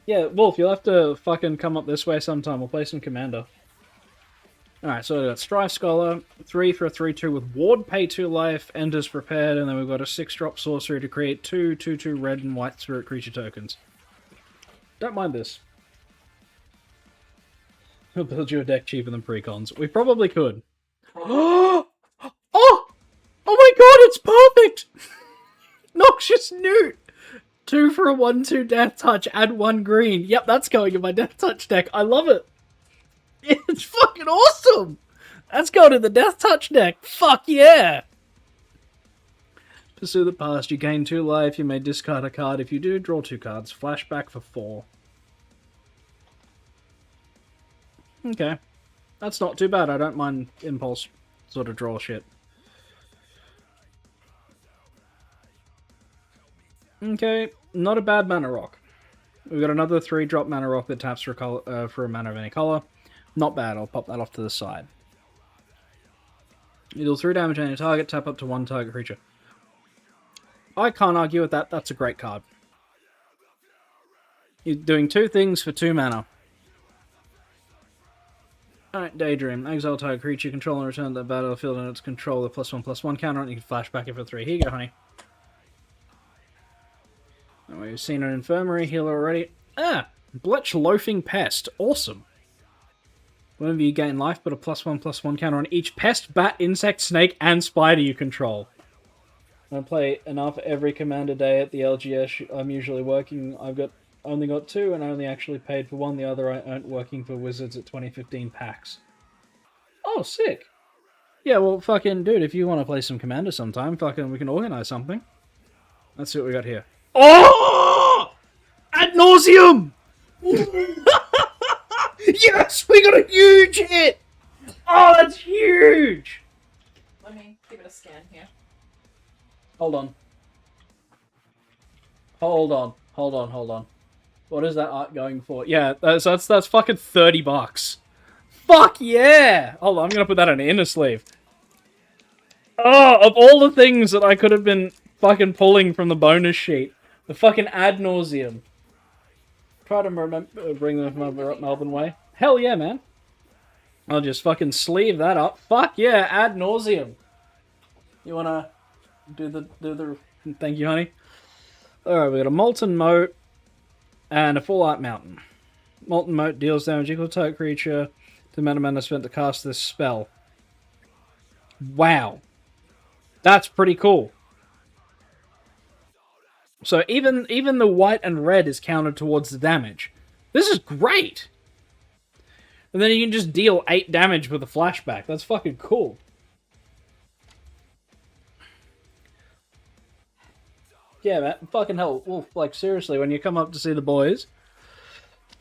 Yeah, Wolf, you'll have to fucking come up this way sometime. We'll play some Commander. Alright, so we've got Strife Scholar, 3 for a 3/2 with Ward, pay 2 life, enters prepared, and then we've got a 6-drop sorcery to create 2 2/2 red and white spirit creature tokens. Don't mind this. We'll build you a deck cheaper than Precons. We probably could. Oh! Oh my god, it's perfect! Noxious Newt! 2 for a 1/2 Death Touch, add 1 green. Yep, that's going in my Death Touch deck. I love it. It's fucking awesome! That's going in the Death Touch deck. Fuck yeah! Pursue the past. You gain 2 life. You may discard a card. If you do, draw 2 cards. Flashback for 4. Okay. That's not too bad. I don't mind impulse sort of draw shit. Okay, not a bad mana rock. We've got another 3-drop mana rock that taps for a mana of any color. Not bad. I'll pop that off to the side. You deal 3 damage on your target, tap up to 1 target creature. I can't argue with that. That's a great card. You're doing 2 things for 2 mana. Alright, Daydream. Exile target creature you control and return to the battlefield and its control the +1/+1 counter, and you can flashback it for 3. Here you go, honey. And we've seen an infirmary healer already. Ah! Bletch Loafing Pest. Awesome. Whenever you gain life, put a +1/+1 counter on each pest, bat, insect, snake, and spider you control. I play enough every commander day at the LGS. I'm usually working. I've only got 2, and I only actually paid for 1. The other I earned working for Wizards at 2015 PAX. Oh, sick. Yeah, well, fucking, dude, if you want to play some commander sometime, fucking, we can organize something. Let's see what we got here. Oh! Ad nauseum! Yes, we got a huge hit! Oh, that's huge! Let me give it a scan here. Hold on. Hold on. What is that art going for? Yeah, that's fucking $30. Fuck yeah! Hold on, I'm gonna put that on an inner sleeve. Oh, of all the things that I could have been fucking pulling from the bonus sheet, the fucking ad nauseum. Try to remember, bring them from Melbourne way. Hell yeah, man. I'll just fucking sleeve that up. Fuck yeah, ad nauseum. You wanna do the thank you, honey? Alright, we got a Molten Moat and a Full Art Mountain. Molten Moat deals damage equal to target creature to mana spent to cast this spell. Wow. That's pretty cool. So even the white and red is counted towards the damage. This is great! And then you can just deal 8 damage with a flashback. That's fucking cool. Yeah, man. Fucking hell. Wolf, like, seriously, when you come up to see the boys,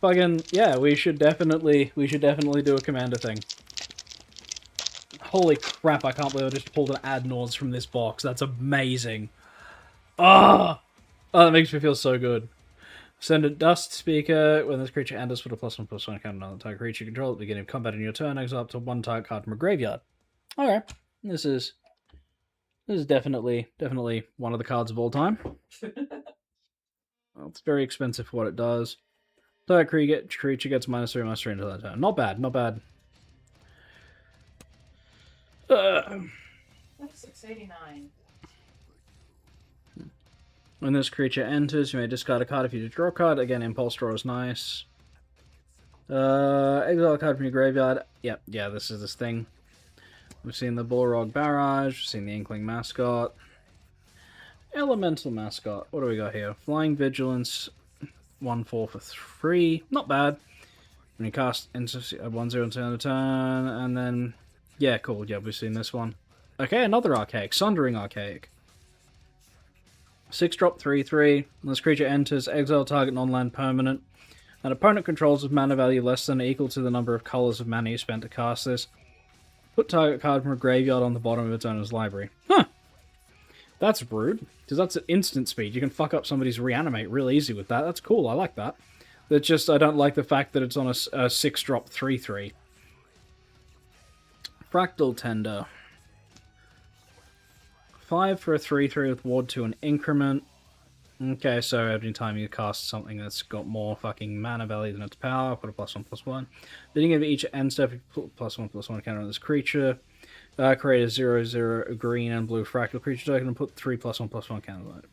fucking, yeah, we should definitely do a commander thing. Holy crap, I can't believe I just pulled an ad nauseam from this box. That's amazing. Ah! Oh, that makes me feel so good. Send a Dust Speaker. When this creature enters, put a +1/+1 counter on the target creature you control at the beginning of combat in your turn. Exile up to 1 target card from a graveyard. Okay. This is definitely one of the cards of all time. Well, it's very expensive for what it does. Target creature gets -3/-3 until that turn. Not bad, not bad. That's 689. When this creature enters, you may discard a card if you draw a card. Again, Impulse Draw is nice. Exile a card from your graveyard. Yep, yeah, this is this thing. We've seen the Balrog Barrage, we've seen the Inkling Mascot. Elemental Mascot. What do we got here? Flying Vigilance, 1/4 for 3. Not bad. When you cast 1/0 until the turn, and then... Yeah, cool. Yeah, we've seen this one. Okay, another Archaic. Sundering Archaic. 6-drop, 3/3. When this creature enters, exile target non-land permanent. An opponent controls with mana value less than or equal to the number of colors of mana you spent to cast this. Put target card from a graveyard on the bottom of its owner's library. Huh! That's rude, because that's at instant speed. You can fuck up somebody's reanimate real easy with that. That's cool, I like that. That's just, I don't like the fact that it's on a 6-drop 3/3. Fractal Tender. 5 for a 3/3 with Ward to an increment. Okay, so every time you cast something that's got more fucking mana value than its power, put a +1/+1. Beginning of each end step, you put +1/+1 counter on this creature. Create a 0/0 green and blue fractal creature token and put 3 +1/+1 counters on it.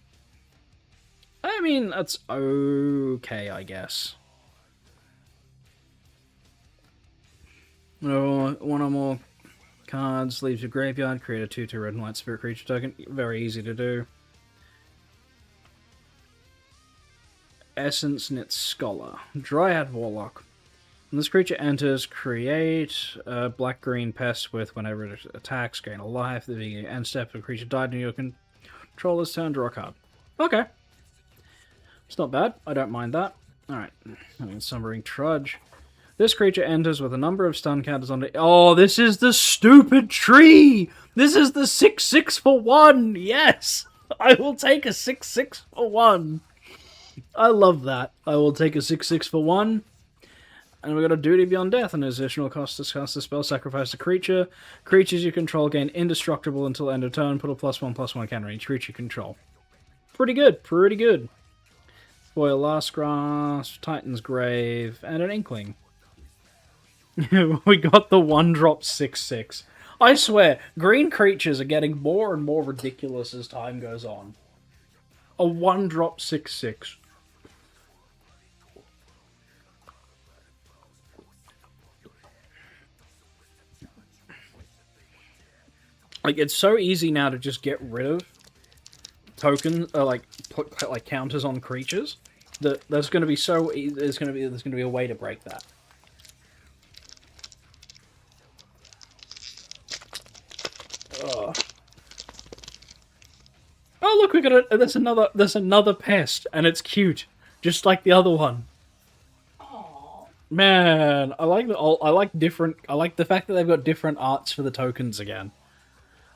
I mean, that's okay, I guess. One or more cards, leaves your graveyard, create a 2/2 red and white spirit creature token. Very easy to do. Essence Knit Scholar. Dryad Warlock. When this creature enters, create a black-green pest with whenever it attacks, gain a life. The beginning end step, if a creature died in your controller's turn, draw a card. Okay. It's not bad. I don't mind that. Alright. Summering Trudge. This creature enters with a number of stun counters on it. Oh, this is the stupid tree! This is the 6/6 for 1! Yes! I will take a 6/6 for 1. I love that. I will take a 6/6 for 1. And we got a Duty Beyond Death, an additional cost to cast a spell, sacrifice a creature. Creatures you control gain indestructible until end of turn, put a +1/+1 counter on each creature you control. Pretty good, pretty good. Spoil Last Grasp, Titan's Grave, and an Inkling. We got the 1-drop 6/6. I swear, green creatures are getting more and more ridiculous as time goes on. A 1-drop 6/6. Like, it's so easy now to just get rid of tokens, like counters on creatures. That there's going to be there's going to be a way to break that. Oh look, we got there's another pest, and it's cute, just like the other one. Aww. Man, I like the fact that they've got different arts for the tokens again.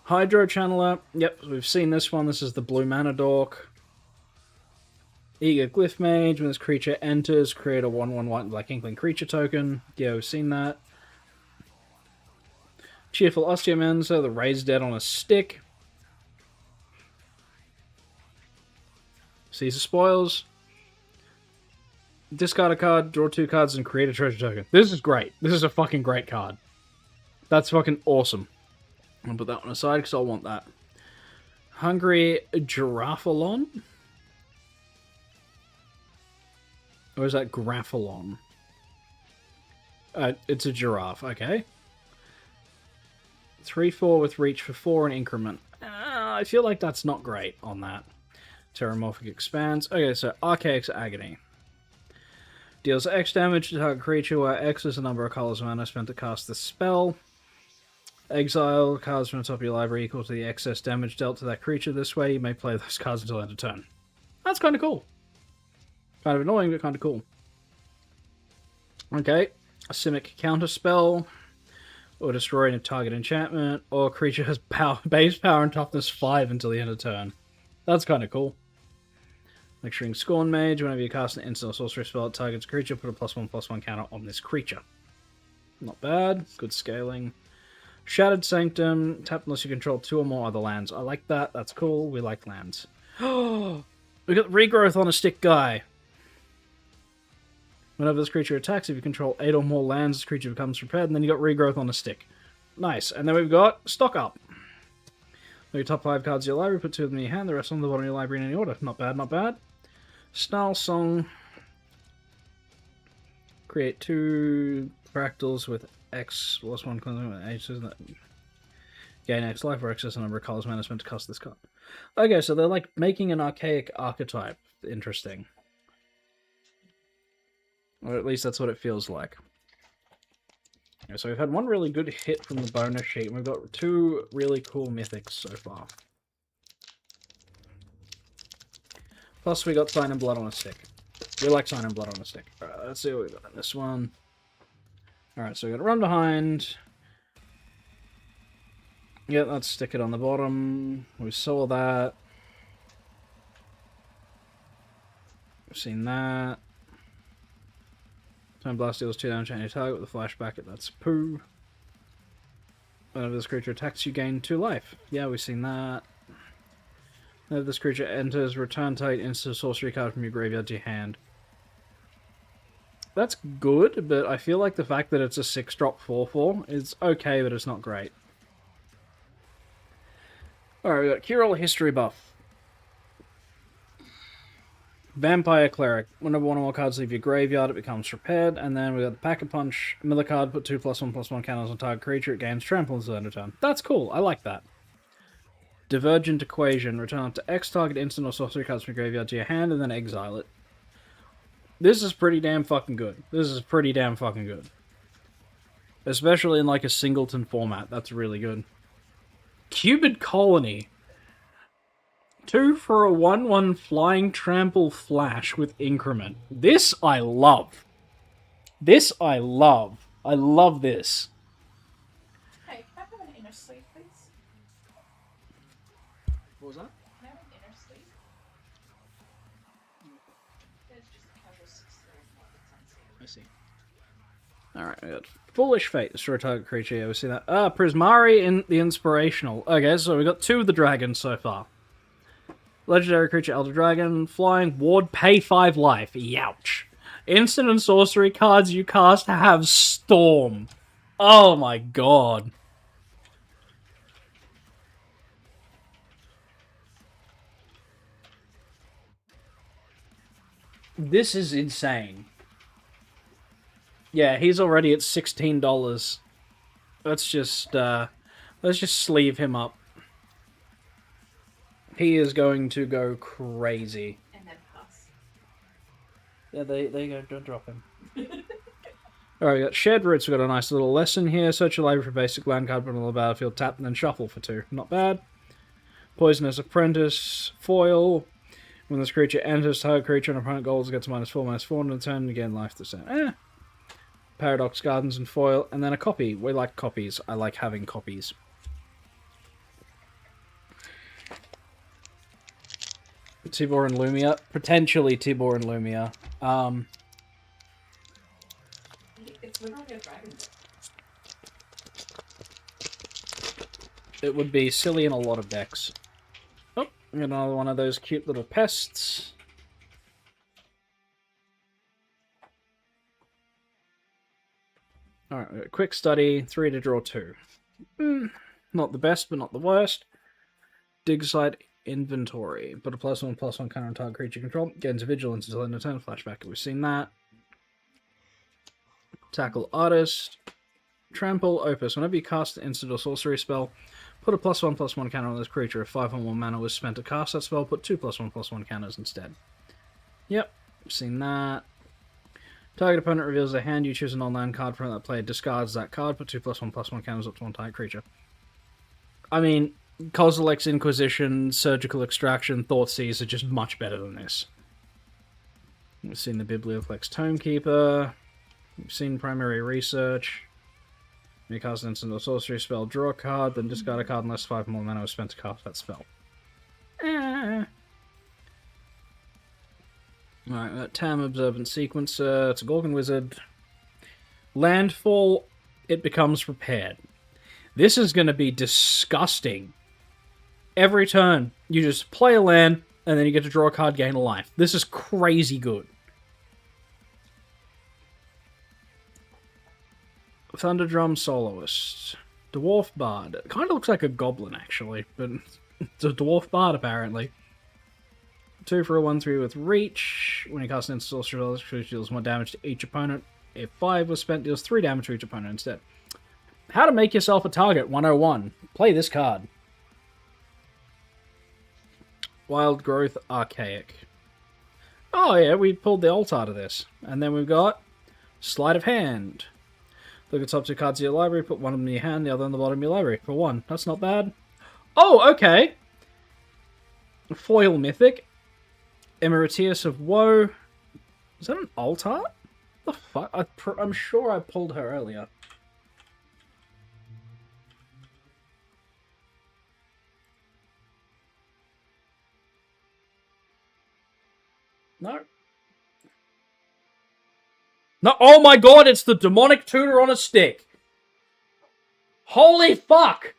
Hydro Channeler, yep, we've seen this one. This is the blue mana dork. Eager Glyph Mage, when this creature enters, create a 1/1 Black Inkling creature token. Yeah, we've seen that. Cheerful Osteomancer, the Raised Dead on a stick. Caesar Spoils. Discard a card, draw 2 cards, and create a treasure token. This is great. This is a fucking great card. That's fucking awesome. I'll put that one aside because I want that. Hungry Giraffelon? Or is that Graffalon? It's a giraffe, okay. 3/4 with reach for 4 and increment. I feel like that's not great on that. Terramorphic Expanse. Okay, so Archaic's Agony. Deals X damage to target creature where X is the number of colors of mana spent to cast the spell. Exile cards from the top of your library equal to the excess damage dealt to that creature this way. You may play those cards until end of turn. That's kind of cool. Kind of annoying, but kind of cool. Okay. A Simic Counterspell. Or destroy a target enchantment. Or creature has base power and toughness 5 until the end of turn. That's kind of cool. Lecturing Scorn Mage. Whenever you cast an instant or sorcery spell that targets a creature, put a +1/+1 counter on this creature. Not bad. Good scaling. Shattered Sanctum. Tap unless you control 2 or more other lands. I like that. That's cool. We like lands. Oh, we got Regrowth on a stick guy. Whenever this creature attacks, if you control 8 or more lands, this creature becomes prepared, and then you got Regrowth on a stick. Nice. And then we've got Stock Up. Your top 5 cards of your library, put 2 of them in your hand, the rest on the bottom of your library in any order. Not bad, not bad. Snarl Song. Create 2 fractals with X plus 1 H, isn't it? Gain X life or excess number of colors mana spent to cast this card. Okay, so they're like making an archaic archetype. Interesting. Or at least that's what it feels like. Okay, so we've had one really good hit from the bonus sheet, and we've got 2 really cool mythics so far. Plus we got Sign and Blood on a stick. We like Sign and Blood on a stick. Alright, let's see what we got in this one. Alright, so we got Run Behind. Yeah, let's stick it on the bottom. We saw that. We've seen that. Time Blast deals 2 damage to any target with a flashback. That's poo. Whenever this creature attacks, you gain 2 life. Yeah, we've seen that. Whenever this creature enters, return target instant sorcery card from your graveyard to your hand. That's good, but I feel like the fact that it's a 6-drop 4/4 is okay, but it's not great. Alright, we got Cure All History buff. Vampire Cleric. Whenever one or more cards leave your graveyard, it becomes prepared. And then we got the Pack-a-Punch. Mill a card, put 2 +1/+1 counters on target creature. It gains trample until end of turn. That's cool. I like that. Divergent Equation. Return up to X target instant or sorcery cards from your graveyard to your hand, and then exile it. This is pretty damn fucking good. This is pretty damn fucking good. Especially in like a singleton format. That's really good. Cubid Colony. 2 for a 1/1 flying trample flash with increment. This I love. This I love. I love this. Hey, can I have an inner sleeve, please? What was that? Can I have an inner sleeve? There's just a casual 6/3 one that's unseen. I see. Alright, we got Foolish Fate, destroy target creature. Yeah, we see that. Prismari in the Inspirational. Okay, so we got 2 of the dragons so far. Legendary creature, Elder Dragon, flying, ward, pay 5 life. Youch. Instant and sorcery cards you cast have Storm. Oh my god. This is insane. Yeah, he's already at $16. Let's just sleeve him up. He is going to go crazy. And then pass. Yeah, there you go. Don't drop him. Alright, we got Shared Roots. We got a nice little lesson here. Search your library for basic land card, put on the battlefield, tap, and then shuffle for 2. Not bad. Poisonous Apprentice. Foil. When this creature enters, target creature and opponent goals gets -4/-4 on the turn, and again life the same. Paradox Gardens and foil, and then a copy. We like copies. I like having copies. Tibor and Lumia. Potentially Tibor and Lumia. It's literally a dragon. It would be silly in a lot of decks. Oh, another one of those cute little pests. Alright, quick study. 3 to draw 2. Not the best, but not the worst. Dig site inventory. Put a +1/+1 counter on target creature control. Gains vigilance until end of turn. Flashback. We've seen that. Tackle artist. Trample opus. Whenever you cast an instant or sorcery spell, put a +1/+1 counter on this creature. If 5 or more mana was spent to cast that spell, put 2 +1/+1 counters instead. Yep, seen that. Target opponent reveals their hand. You choose an online card from that player discards that card. Put 2 +1/+1 counters up to one target creature. I mean, Kozilek's Inquisition, Surgical Extraction, Thoughtseize are just much better than this. We've seen the Biblioflex Tomekeeper. We've seen Primary Research. You cast an instant or sorcery spell, draw a card, then discard a card unless 5 more mana was spent to cast that spell. Alright, Tam Observant Sequencer, it's a Gorgon Wizard. Landfall, it becomes prepared. This is going to be disgusting. Every turn, you just play a land, and then you get to draw a card, gain a life. This is crazy good. Thunderdrum Soloist. Dwarf Bard. It kind of looks like a goblin, actually, but it's a Dwarf Bard, apparently. 2 for a 1/3 with Reach. When you cast an instant sorcery spell, it deals more damage to each opponent. If 5 was spent, deals 3 damage to each opponent instead. How to make yourself a target, 101. Play this card. Wild Growth Archaic. Oh yeah, we pulled the alt out of this. And then we've got Sleight of Hand. Look at the top 2 cards of your library, put one of them in your hand, the other on the bottom of your library. For 1. That's not bad. Oh, okay. Foil Mythic. Emeritius of Woe. Is that an alt art? The fuck? I'm sure I pulled her earlier. No. No, oh my god, it's the Demonic Tutor on a stick. Holy fuck!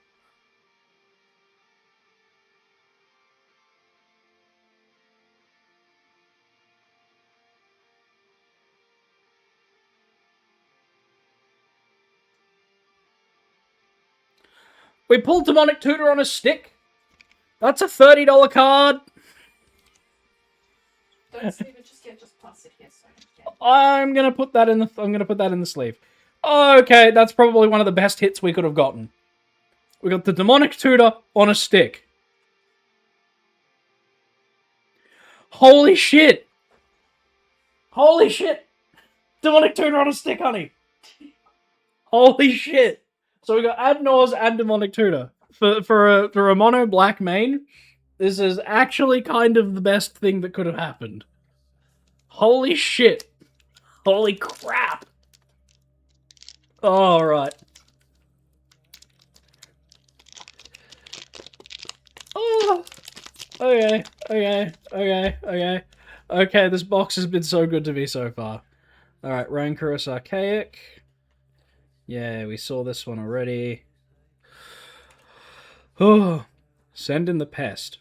We pulled Demonic Tutor on a stick. That's a $30 card. Don't sleeve it just yet, just pass it here so I can. I'm gonna put that in the sleeve. Okay, that's probably one of the best hits we could have gotten. We got the Demonic Tutor on a stick. Holy shit! Holy shit! Demonic Tutor on a stick, honey! Holy shit! So we got Ad Nors and Demonic Tutor. For a mono black main, this is actually kind of the best thing that could have happened. Holy shit. Holy crap. All right. Oh. Okay. Okay, this box has been so good to me so far. All right, Rancorous Archaic. Yeah, we saw this one already. Oh, send in the pest.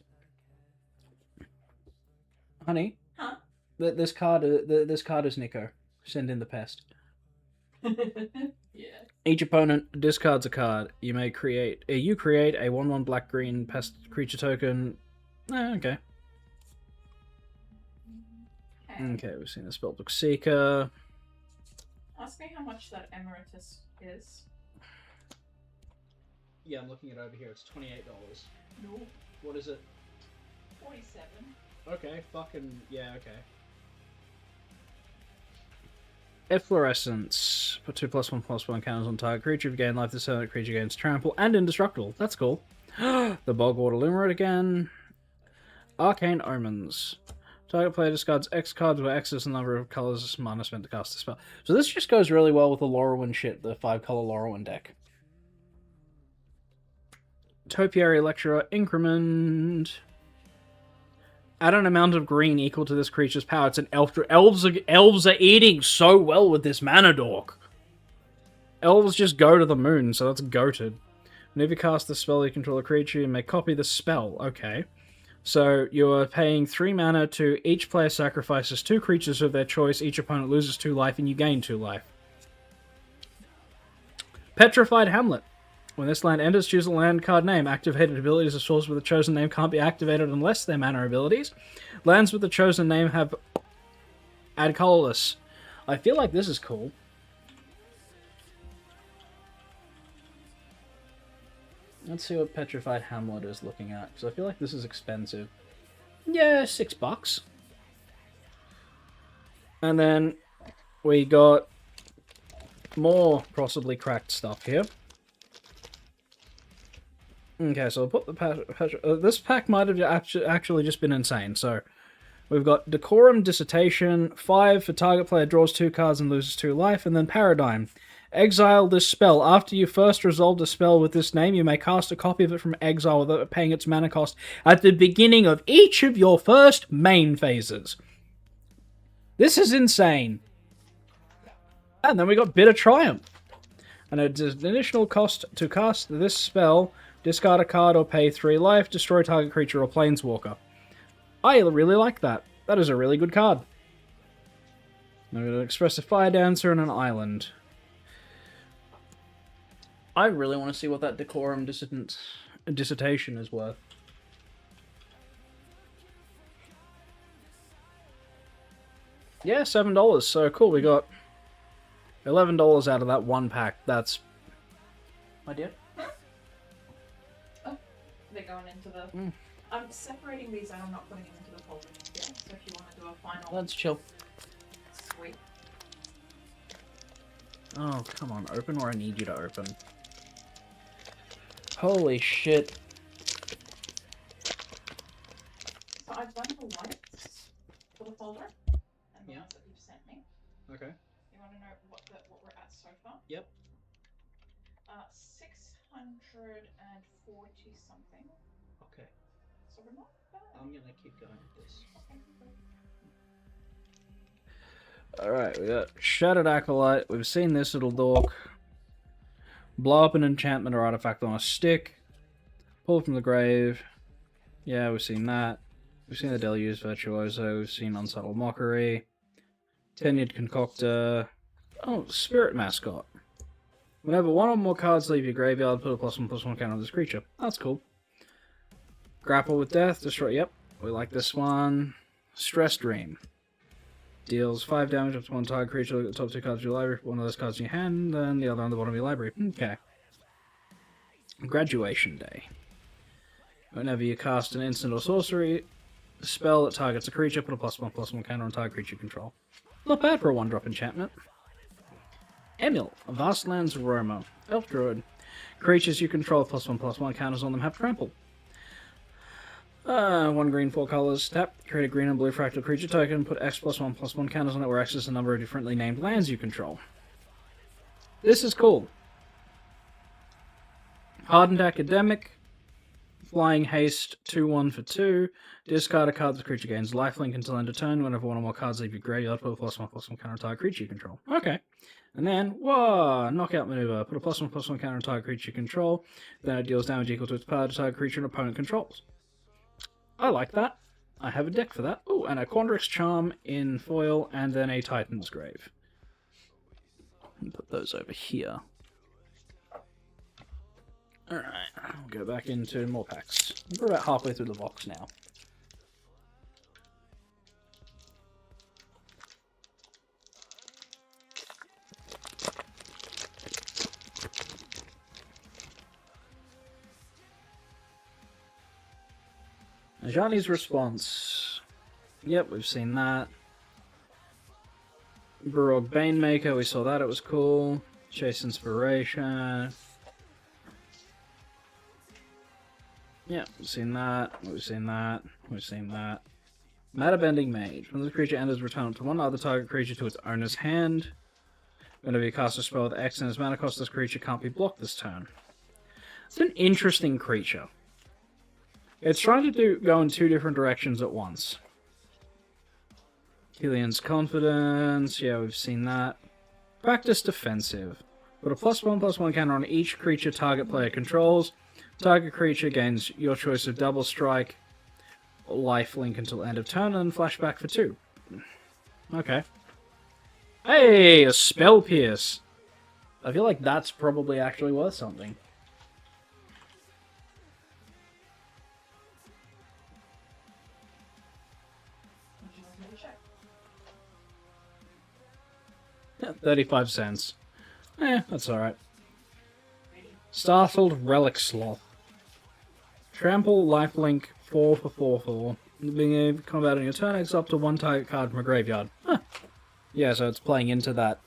Honey. Huh? This card is Nico. Send in the pest. Yeah. Each opponent discards a card. You may create. You create a 1/1 black-green pest creature token. Okay. Okay, we've seen the Spellbook Seeker. Ask me how much that Emeritus is. Yeah, I'm looking it over here. It's $28. No. What is it? 47. Okay, fucking yeah. Okay. Efflorescence. Put 2+1/+1 counters on target creature. If you gain life, this turn, creature gains trample and indestructible. That's cool. The Bogwater Limerate again. Arcane Omens. Target player discards X cards where X is the number of colors mana spent to cast the spell. So this just goes really well with the Lorwyn shit, the 5-color Lorwyn deck. Topiary Lecturer Increment. Add an amount of green equal to this creature's power. It's an elf. Elves are eating so well with this mana dork. Elves just go to the moon, so that's goated. Whenever you cast the spell, you control a creature, you may copy the spell. Okay. So you're paying 3 mana to each player sacrifices 2 creatures of their choice, each opponent loses 2 life, and you gain 2 life. Petrified Hamlet. When this land enters, choose a land card name. Activated abilities of source with the chosen name can't be activated unless they're mana abilities. Lands with the chosen name have add colorless. I feel like this is cool. Let's see what Petrified Hamlet is looking at, because I feel like this is expensive. Yeah, $6. And then we got more possibly cracked stuff here. Okay, so I'll put the this pack might have actually just been insane. So we've got Decorum Dissertation, 5 for target player draws 2 cards and loses 2 life, and then Paradigm. Exile this spell. After you first resolved a spell with this name, you may cast a copy of it from exile without paying its mana cost at the beginning of each of your first main phases. This is insane. And then we got Bitter Triumph. And an additional cost to cast this spell, discard a card or pay 3 life, destroy target creature or planeswalker. I really like that. That is a really good card. I'm going to express a Fire Dancer and an island. I really want to see what that Decorum Dissertation is worth. Yeah, $7. So cool, we got $11 out of that one pack. That's... My dear? Oh, they're going into the... I'm separating these and I'm not putting them into the folder yet, so if you want to do a final... Let's chill. Sweet. Oh, come on, open where I need you to open. Holy shit. So I've done the lights for the folder, and the ones that you've sent me. Okay. You want to know what we're at so far? Yep. 640 something. Okay. So we're not bad. I'm gonna keep going with this. Okay. Alright, we got Shattered Acolyte. We've seen this little dork. Blow up an enchantment or artifact on a stick. Pull from the grave. Yeah, we've seen that. We've seen the Deluge Virtuoso. We've seen Unsubtle Mockery. Tenured Concoctor. Oh, Spirit Mascot. Whenever one or more cards leave your graveyard, put a +1/+1 counter on this creature. That's cool. Grapple with Death. Destroy. Yep, we like this one. Stress Dream. Deals 5 damage up to one target creature. Look at the top 2 cards of your library. One of those cards in your hand, and the other on the bottom of your library. Okay. Graduation Day. Whenever you cast an instant or sorcery spell that targets a creature, put a +1/+1 counter on target creature control. Not bad for a 1-drop enchantment. Emil, Vastlands Roma. Elf Druid. Creatures you control +1/+1 counters on them have trample. 1 green, 4 colors. Tap. Create a green and blue fractal creature token. Put X +1/+1 counters on it, where X is the number of differently named lands you control. This is cool. Hardened Academic. Flying Haste, 2-1 for 2. Discard a card. The creature gains lifelink until end of turn. Whenever one or more cards leave your graveyard, put a +1/+1 counter on target creature you control. Okay. And then, whoa, knockout maneuver. Put a +1/+1 counter on target creature you control. Then it deals damage equal to its power to target creature an opponent controls. I like that. I have a deck for that. Oh, and a Quandrix Charm in foil, and then a Titan's Grave. Put those over here. Alright, I'll go back into more packs. We're about halfway through the box now. Ajani's Response. Yep, we've seen that. Barog Banemaker, we saw that, it was cool. Chase Inspiration. Yeah, we've seen that, we've seen that, we've seen that. Matter Bending Mage. When the creature enters, return up to one other target creature to its owner's hand. Whenever you cast a spell with X and its mana cost, this creature can't be blocked this turn. It's an interesting creature. It's trying to go in two different directions at once. Killian's Confidence, yeah, we've seen that. Practice Defensive. Put a +1/+1 counter on each creature target player controls. Target creature gains your choice of Double Strike, lifelink until end of turn, and flashback for 2. Okay. Hey, a Spell Pierce! I feel like that's probably actually worth something. Would you like me to check? Yeah, 35 cents. That's alright. Startled Relic Sloth. Trample, lifelink, 4 for 4/4. Being able to combat on your turn, it's up to one target card from a graveyard. Huh. Yeah, so it's playing into that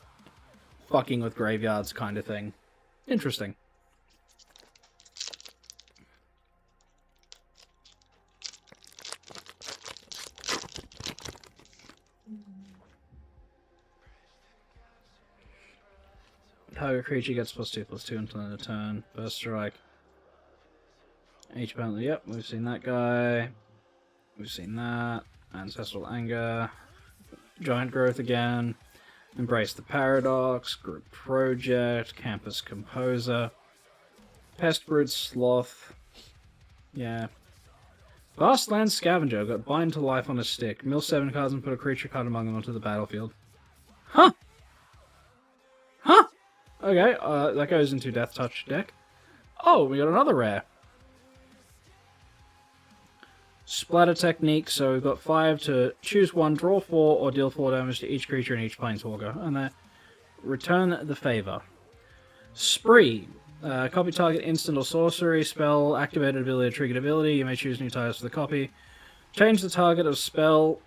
fucking with graveyards kind of thing. Interesting. Target creature gets +2/+2 until end of turn. First strike. Each opponent, yep, we've seen that guy. We've seen that. Ancestral Anger. Giant Growth again. Embrace the Paradox. Group Project. Campus Composer. Pestbrood Sloth. Yeah. Vastland Scavenger. Got Bind to Life on a stick. Mill 7 cards and put a creature card among them onto the battlefield. Huh! Huh! Okay, that goes into Death Touch deck. Oh, we got another rare. Splatter Technique, so we've got 5 to choose 1, draw 4, or deal 4 damage to each creature and each planeswalker. And then return the favor. Spree. Copy target instant or sorcery, spell, activated ability, or triggered ability. You may choose new targets for the copy. Change the target of spell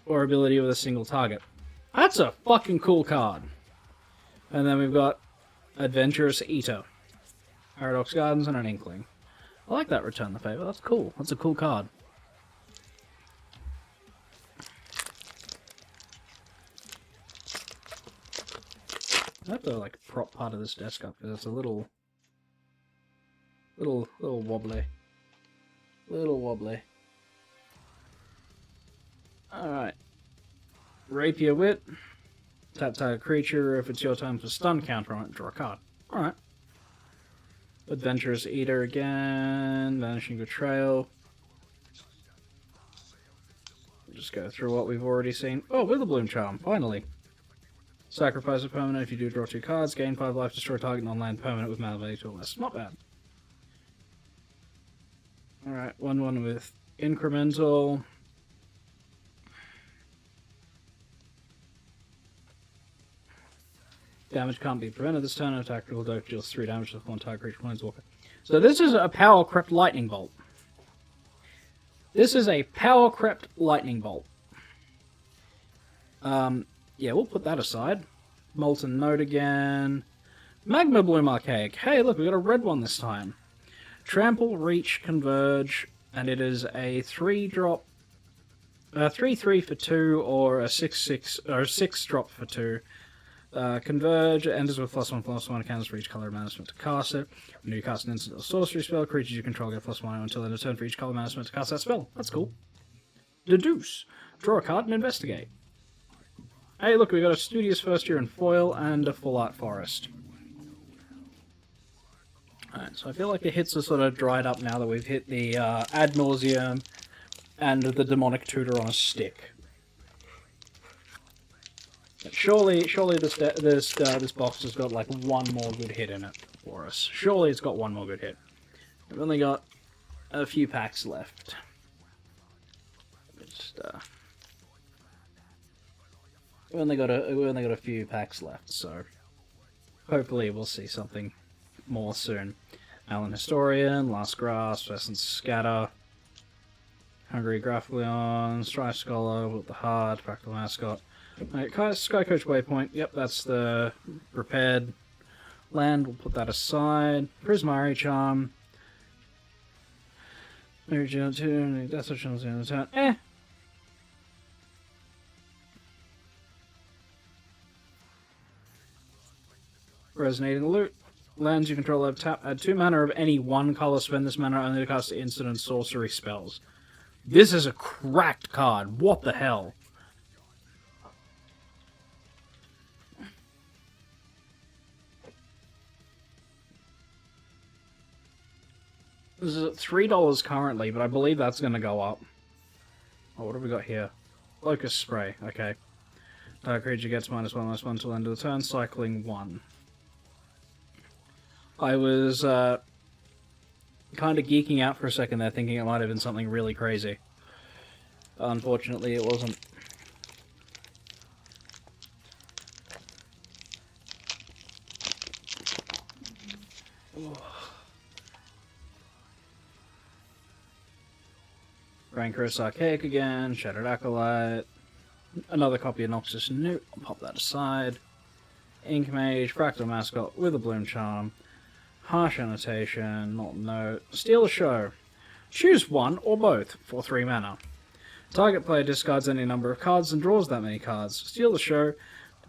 or ability with a single target. That's a fucking cool card. And then we've got Adventurous Eater. Paradox Gardens and an Inkling. I like that Return the Favor. That's cool. That's a cool card. I have to like prop part of this desk up because it's a little wobbly. Little wobbly. Alright. Rapier Wit. Tap target creature. If it's your turn for stun counter on it, draw a card. Alright. Adventurous Eater again. Vanishing Betrayal. We'll just go through what we've already seen. Oh, Witherbloom Charm, finally. Sacrifice a permanent. If you do draw 2 cards, gain 5 life, destroy target non-land permanent with mana value 2 or less. Not bad. Alright, 1/1 with Incremental. Damage can't be prevented this turn. An attack will deals 3 damage to the one target creature planeswalker. So this is a Power Crept Lightning Bolt. This is a Power Crept Lightning Bolt. Yeah, we'll put that aside. Molten Note again. Magma Bloom Archaic. Hey, look, we got a red one this time. Trample, Reach, Converge, and it is a 3-drop, 3/3 for 2, or a 6/6 or a 6-drop for 2. Converge enters with +1/+1 counters for each color management to cast it. When you cast an instant or sorcery spell, creatures you control get +1 until end of turn for each color management to cast that spell. That's cool. Deduce. Draw a card and investigate. Hey, look, we got a Studious First Year in foil and a Full Art Forest. Alright, so I feel like the hits are sort of dried up now that we've hit the Ad Nauseam and the Demonic Tutor on a stick. But surely this box has got like one more good hit in it for us. Surely it's got one more good hit. We've only got a few packs left. We only got a few packs left, so hopefully we'll see something more soon. Alan Historian, Last Grasp, Essence Scatter, Hungry Graphleon, Strife Scholar, with the Heart, Fractal Mascot. Right, Sky Coach Waypoint, yep, that's the prepared land, we'll put that aside. Prismari Charm. Death Touch on the end of the turn. Resonating Loot. Lands you control have tap. Add 2 mana of any one color. Spend this mana only to cast instant and sorcery spells. This is a cracked card. What the hell? This is at $3 currently, but I believe that's going to go up. Oh, what have we got here? Locust Spray. Okay. Creature gets -1/-1 till end of the turn, cycling 1. I was kind of geeking out for a second there, thinking it might have been something really crazy. Unfortunately, it wasn't. Rancorous Archaic again, Shattered Acolyte, another copy of Noxus Newt, I'll pop that aside. Ink Mage, Fractal Mascot with a Bloom Charm. Harsh Annotation, not note. Steal the Show. Choose one or both for 3 mana. Target player discards any number of cards and draws that many cards. Steal the Show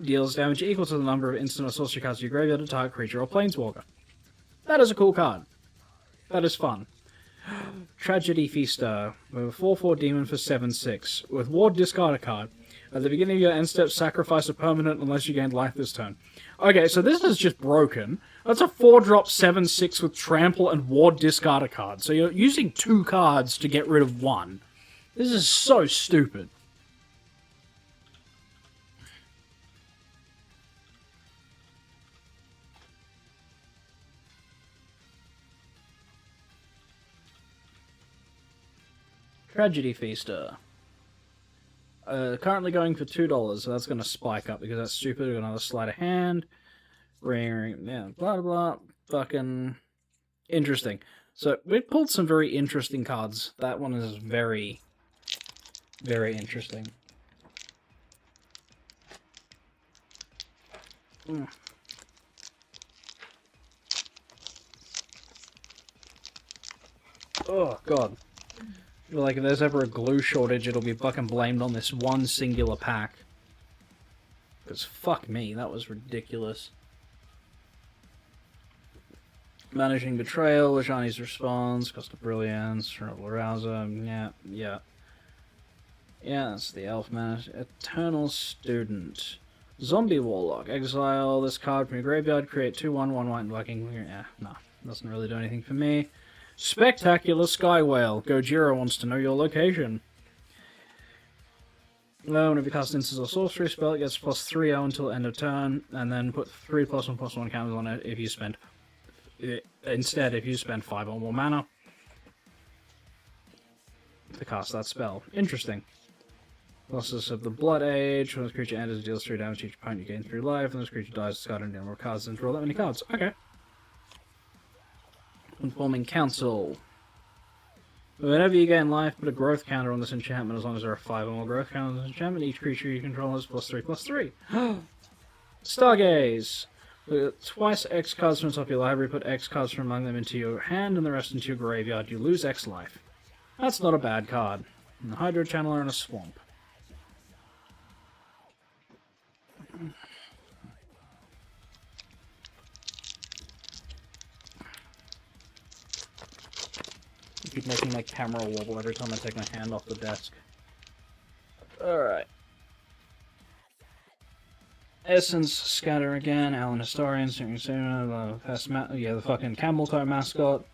deals damage equal to the number of instant or sorcery cards you graveyard to target creature or planeswalker. That is a cool card. That is fun. Tragedy Feaster. With a 4/4 demon for 7/6. With Ward, discard a card. At the beginning of your end step, sacrifice a permanent unless you gain life this turn. Okay, so this is just broken. That's a 4-drop 7/6 with Trample and Ward, discard a card. So you're using 2 cards to get rid of 1. This is so stupid. Tragedy Feaster. Currently going for $2, so that's going to spike up because that's stupid. We've got another Sleight of Hand. Yeah, blah, blah, blah. Fucking interesting. So, we pulled some very interesting cards. That one is very, very interesting. Oh, God. Like, if there's ever a glue shortage, it'll be fucking blamed on this one singular pack. Because fuck me, that was ridiculous. Managing Betrayal, Ajani's Response, Cost of Brilliance, Rebel Arouser, yeah. Yeah, that's the Elf Man. Eternal Student. Zombie Warlock. Exile this card from your graveyard, create 2/1, 1 white and black. Yeah, no, doesn't really do anything for me. Spectacular Sky Whale. Gojira wants to know your location. Whenever you cast instance or sorcery spell, it gets +3/0 until end of turn, and then put 3 +1/+1 counters on it if you spend. Instead, if you spend 5 or more mana to cast that spell. Interesting. Losses of the Blood Age. When this creature enters, it deals 3 damage to each opponent, you gain 3 life. When this creature dies, discard a number of cards and draw that many cards. Okay. Informing Council. Whenever you gain life, put a growth counter on this enchantment as long as there are 5 or more growth counters on this enchantment. Each creature you control has +3/+3. Stargaze. Put twice X cards from the top of your library, put X cards from among them into your hand and the rest into your graveyard. You lose X life. That's not a bad card. And a Hydro Channeler and a Swamp. making my camera wobble every time I take my hand off the desk. Alright. Essence, Scatter again, Alan Historian, the fucking Camel Toe mascot,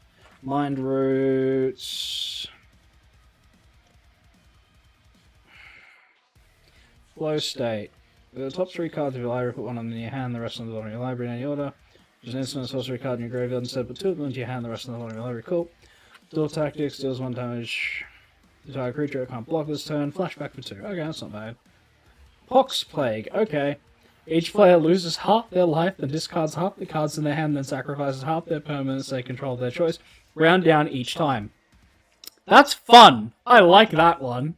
Mind Roots, Flow State. The top 3 cards of your library, put one of them in your hand, the rest on the bottom of your library in any order. There's an instant sorcery card in your graveyard instead, put 2 of them into your hand, the rest on the bottom of your library. Cool. Dual Tactics, deals 1 damage to target creature, it can't block this turn, flashback for 2. Okay, that's not bad. Pox Plague, okay. Each player loses half their life, then discards half the cards in their hand, then sacrifices half their permanents they control of their choice. Round down each time. That's fun! I like that one.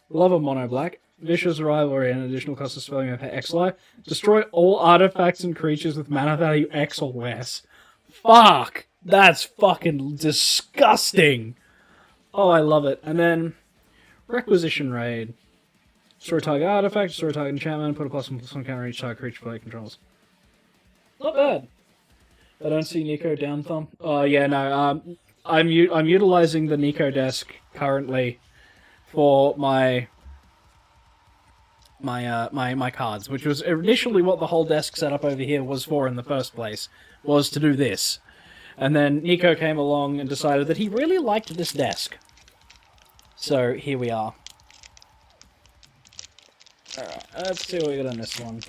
Love a mono black. Vicious Rivalry and additional cost of spelling of X life. Destroy all artifacts and creatures with mana value X or less. Fuck! That's fucking disgusting! Oh, I love it. And then, Requisition Raid. Destroy target artifact, destroy target enchantment, put a +1/+1 counter each target creature player controls. Not bad. I don't see Nico down thumb. Oh yeah, no. I'm utilizing the Nico desk currently for my cards, which was initially what the whole desk setup over here was for in the first place, was to do this. And then Nico came along and decided that he really liked this desk. So here we are. Alright, let's see what we got on this one.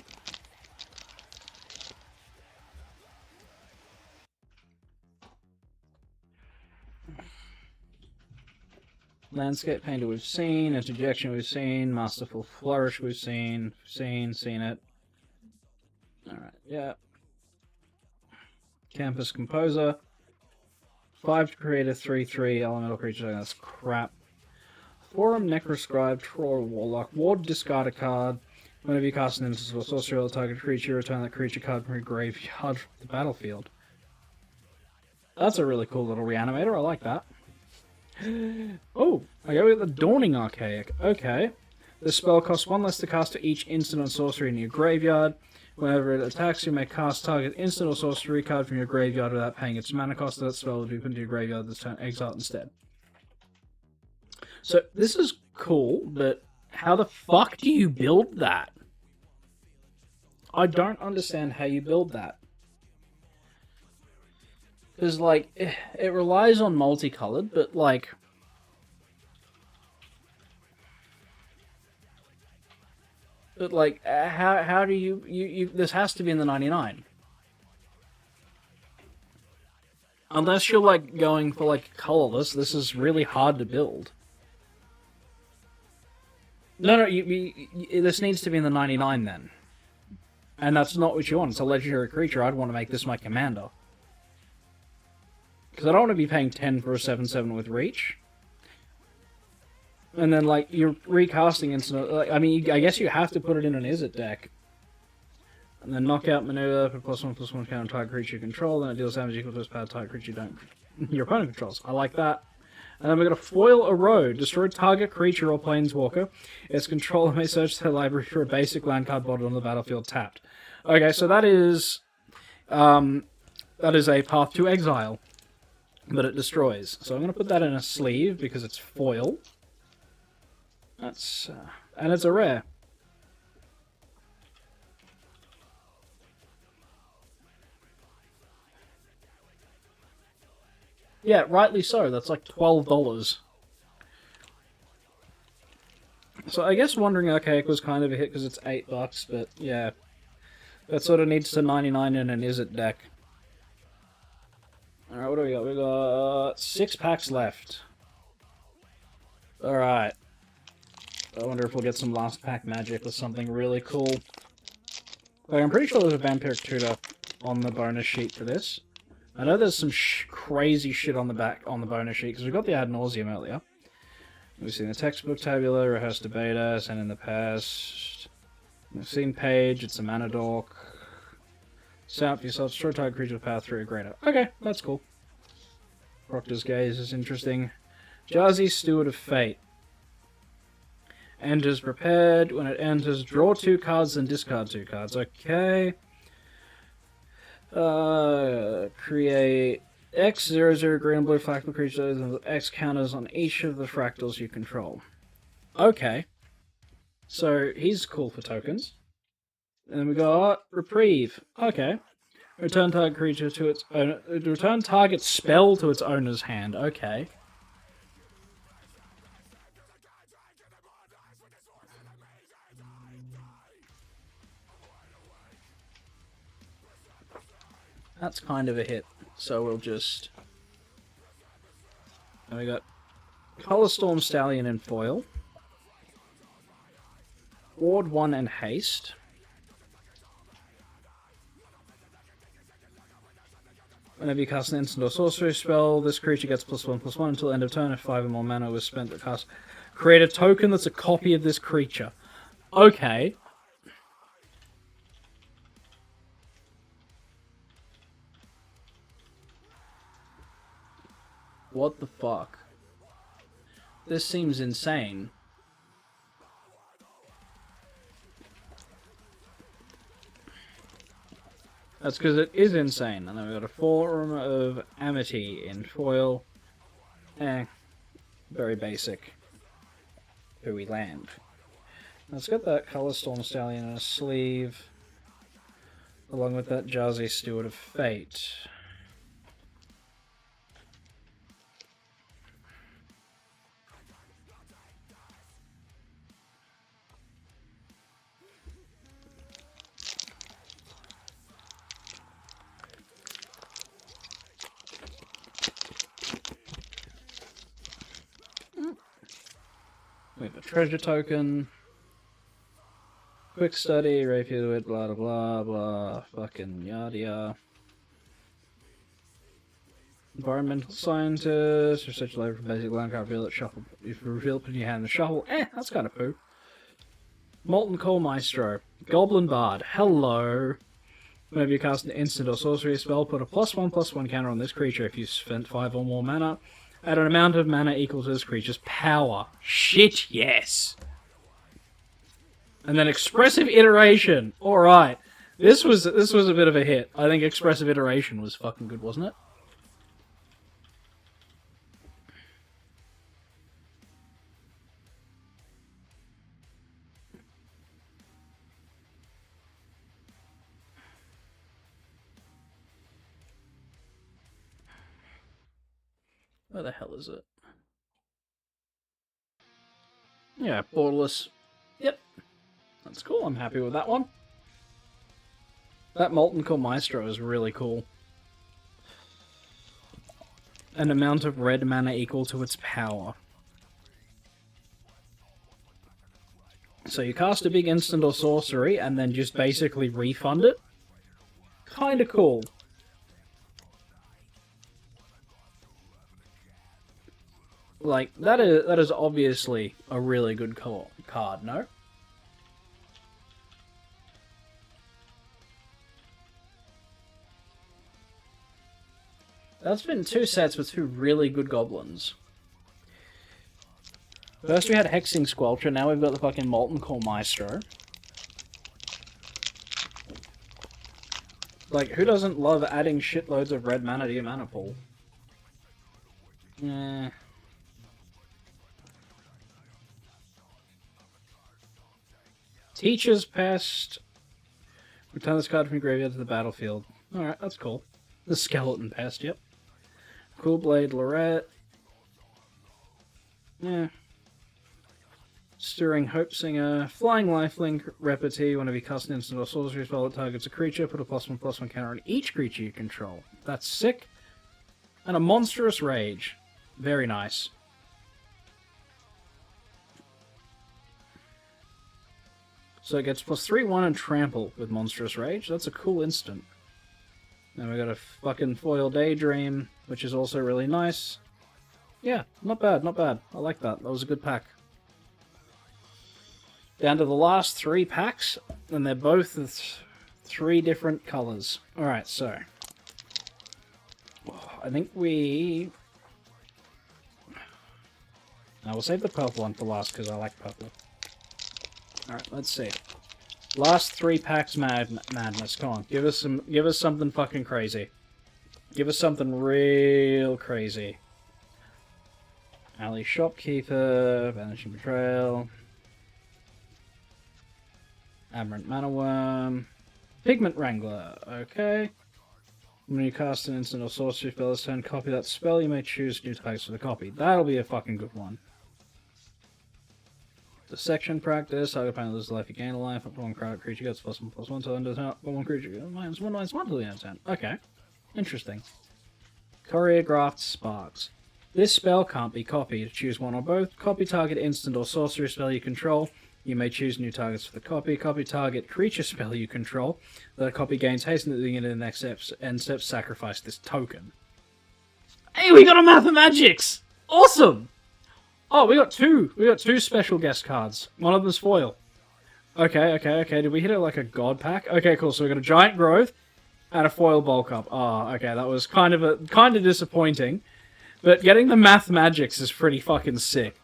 Landscape Painter we've seen, Interjection we've seen, Masterful Flourish we've seen it. Alright, yeah. Campus Composer. 5 to create a 3/3 elemental creature, that's crap. Forum Necroscribe, Troll Warlock. Ward, discard a card. Whenever you cast an instant or sorcery or target creature, return that creature card from your graveyard from the battlefield. That's a really cool little reanimator, I like that. Oh, I go with the Dawning Archaic. Okay. This spell costs 1 less to cast for each instant or sorcery in your graveyard. Whenever it attacks, you may cast target instant or sorcery card from your graveyard without paying its mana cost. That spell will be put into your graveyard this turn, exiled instead. So, this is cool, but how the fuck do you build that? I don't understand how you build that. Because, like, it relies on multicolored, but, like... But, like, how do you... This has to be in the 99. Unless you're, like, going for, like, colorless, this is really hard to build. No, this needs to be in the 99 then. And that's not what you want. It's a legendary creature. I'd want to make this my commander. Because I don't want to be paying 10 for a 7/7 with reach. And then, like, you're recasting instant... Like, I mean, I guess you have to put it in an Izzet deck. And then knockout maneuver, put +1/+1 counter target creature you control, then it deals damage equal to its power target creature your opponent controls. I like that. And then we're going to foil a road. Destroy target creature or planeswalker. Its controller may search their library for a basic land card bottled on the battlefield tapped. Okay, so that is a path to exile. But it destroys. So I'm going to put that in a sleeve because it's foil. That's and it's a rare. Yeah, rightly so. That's like $12. So I guess Wandering Archaic was kind of a hit because it's $8, but yeah. That sort of needs to 99 in an Izzet deck. Alright, what do we got? We got 6 packs left. Alright. I wonder if we'll get some last pack magic with something really cool. Like, I'm pretty sure there's a Vampiric Tutor on the bonus sheet for this. I know there's some crazy shit on the back on the bonus sheet, because we got the Ad Nauseam earlier. We've seen the textbook tabula, rehearsed beta, sent in the past. We've seen page, it's a mana dork. Set up yourself, destroy target creature with power 3 or greater. Okay, that's cool. Proctor's Gaze is interesting. Jazi, Steward of Fate. Enters prepared. When it enters, draw 2 cards and discard 2 cards. Okay. Create X00 green and blue fractal creatures with X counters on each of the fractals you control. Okay. So he's cool for tokens. And then we got Reprieve. Okay. Return target creature to its owner. Return target spell to its owner's hand. Okay. That's kind of a hit. So we'll just. And we got Colorstorm Stallion in foil. Ward 1 and haste. Whenever you cast an instant or sorcery spell, this creature gets +1/+1 until end of turn if 5 or more mana was spent to cast. Create a token that's a copy of this creature. Okay. What the fuck? This seems insane. That's because it is insane. And then we've got a Form of Amity in foil. Very basic. Who we land. Let's get that Colorstorm Stallion in a sleeve. Along with that Jazzy Steward of Fate. We have a treasure token. Quick study, rapier wit, blah blah blah blah, fucking yada yada. Environmental scientist, research labor from basic land card, reveal it, shuffle. If you reveal it, put in your hand and shuffle. That's kind of poo. Molten Core Maestro. Goblin Bard. Hello. Whenever you cast an instant or sorcery spell, put a +1/+1 counter on this creature if you spent 5 or more mana. At an amount of mana equal to this creature's power. Shit, yes. And then Expressive Iteration. Alright. This was a bit of a hit. I think Expressive Iteration was fucking good, wasn't it? Where the hell is it? Yeah, Borderless. Yep. That's cool, I'm happy with that one. That Molten Core Maestro is really cool. An amount of red mana equal to its power. So you cast a big instant or sorcery and then just basically refund it. Kinda cool. Like, that is obviously a really good card, no? That's been 2 sets with 2 really good goblins. First we had Hexing Squelcher, now we've got the fucking Molten Core Maestro. Like, who doesn't love adding shitloads of red mana to your mana pool? Eh. Teacher's Pest. Return this card from your graveyard to the battlefield. Alright, that's cool. The Skeleton Pest, yep. Cool Blade Lorette. Yeah. Stirring Hope Singer. Flying Lifelink Repartee. Whenever you cast an instant or sorcery spell that targets a creature, put a +1/+1 counter on each creature you control. That's sick. And a Monstrous Rage. Very nice. So it gets +3/1 and Trample with Monstrous Rage. That's a cool instant. Then we got a fucking Foil Daydream, which is also really nice. Yeah, not bad, not bad. I like that. That was a good pack. Down to the last 3 packs, and they're both 3 different colours. Alright, so. I think we... Now we'll save the purple one for last, because I like purple. Alright, let's see. Last 3 packs madness. Come on, give us something fucking crazy. Give us something real crazy. Alley Shopkeeper, Vanishing Betrayal, Aberrant Mana Worm, Pigment Wrangler, okay. When you cast an instant or sorcery spell this turn, copy that spell, you may choose new targets for the copy. That'll be a fucking good one. Dissection Practice, target opponent loses life, you gain a life, up to one crowd creature gets +1/+1 till end of turn, but one creature gets -1/-1 till the end of turn. Okay. Interesting. Choreographed Sparks. This spell can't be copied. Choose one or both. Copy target instant or sorcery spell you control. You may choose new targets for the copy. Copy target creature spell you control. The copy gains haste at the beginning of the next end step. Sacrifice this token. Hey, we got a Mathemagics! Awesome! Oh, we got two. We got two special guest cards. One of them's foil. Okay. Did we hit it like a god pack? Okay, cool. So we got a giant growth and a foil bulk up. Oh, okay. That was kind of disappointing. But getting the Mathemagics is pretty fucking sick.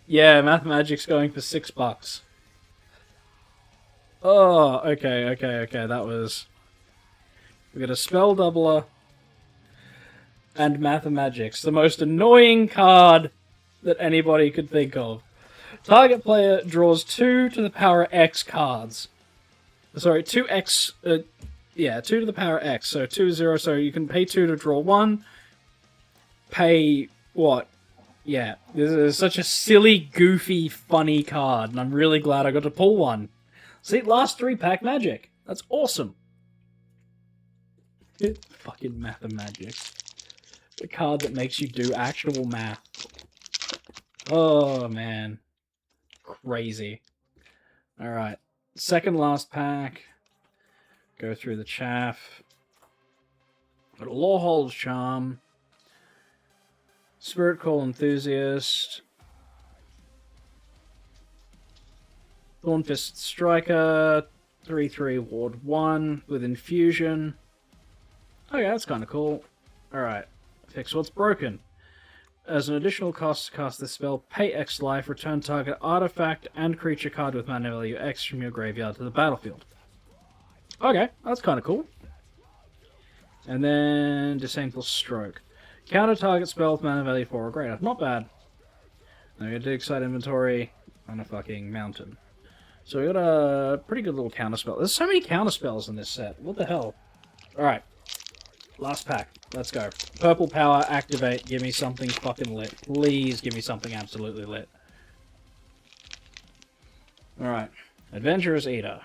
Yeah, Mathemagics going for $6. Oh, okay. That was... We got a Spell Doubler and Mathemagics. The most annoying card that anybody could think of. Target player draws 2 to the power X cards. Sorry, 2x, 2 to the power X, so 2, 0, so you can pay 2 to draw 1, pay, what? Yeah, this is such a silly, goofy, funny card, and I'm really glad I got to pull one. See, last 3-pack magic. That's awesome. Fucking Mathemagics. The card that makes you do actual math. Oh, man. Crazy. Alright. Second last pack. Go through the chaff. Got a Lorehold's Charm. Spirit Call Enthusiast. Thornfist Striker. 3/3 Ward 1 with Infusion. Okay, that's kind of cool. Alright. Fix what's broken. As an additional cost to cast this spell, pay X life, return target artifact and creature card with mana value X from your graveyard to the battlefield. Okay, that's kind of cool. And then Disdainful Stroke. Counter target spell with mana value 4 or greater. Not bad. Now we got Dig Site Inventory on a fucking mountain. So we got a pretty good little counter spell. There's so many counter spells in this set. What the hell? Alright. Last pack. Let's go. Purple power, activate, give me something fucking lit. Please give me something absolutely lit. Alright. Adventurous Eater.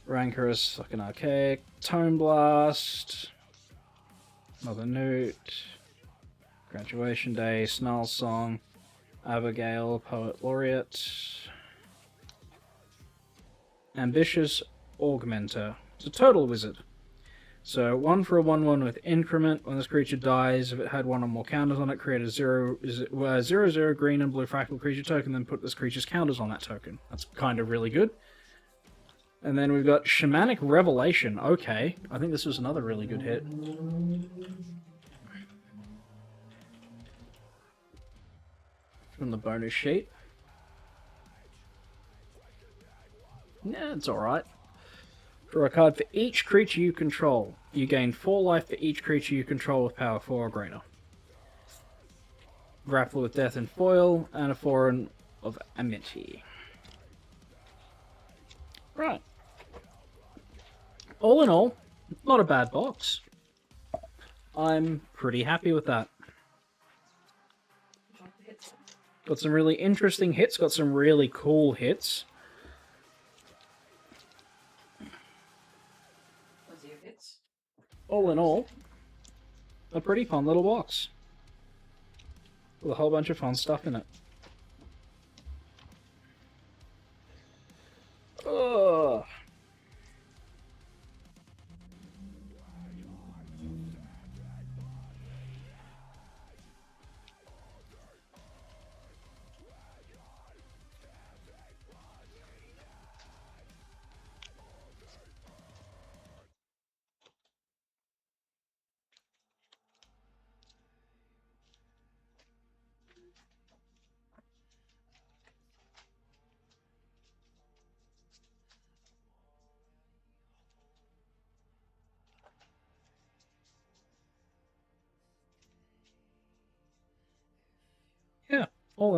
Rancorous, fucking archaic. Tome Blast. Mother Newt. Graduation Day, Snarl Song. Abigail, Poet Laureate. Ambitious Augmenter. It's a total wizard. So, 1 for a 1/1 with increment. When this creature dies, if it had 1 or more counters on it, create a 0/0 green and blue fractal creature token, then put this creature's counters on that token. That's kind of really good. And then we've got Shamanic Revelation. Okay, I think this was another really good hit. From the bonus sheet. Yeah, it's alright. Draw a card for each creature you control. You gain 4 life for each creature you control with power 4 or greater. Grapple with Death in foil, and a Foreign of Amity. Right. All in all, not a bad box. I'm pretty happy with that. Got some really interesting hits, got some really cool hits. All in all, a pretty fun little box. With a whole bunch of fun stuff in it. Ugh.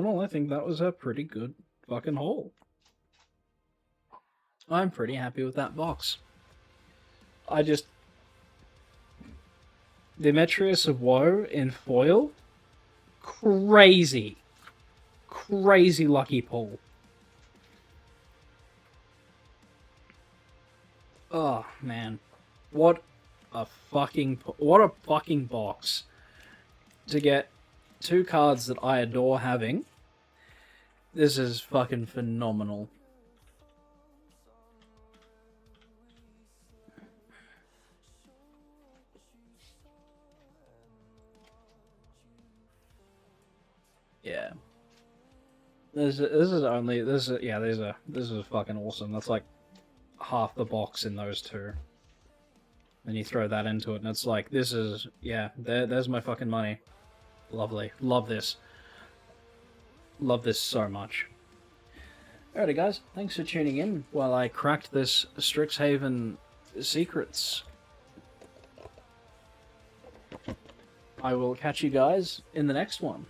in all, I think that was a pretty good fucking haul. I'm pretty happy with that box. Demetrius of Woe in foil? Crazy. Crazy lucky pull. Oh, man. What a fucking box. To get 2 cards that I adore having. This is fucking phenomenal. Yeah. This is fucking awesome. That's like half the box in those 2. Then you throw that into it and it's like, there's my fucking money. Lovely. Love this. Love this so much. Alrighty guys, thanks for tuning in while I cracked this Strixhaven Secrets. I will catch you guys in the next one.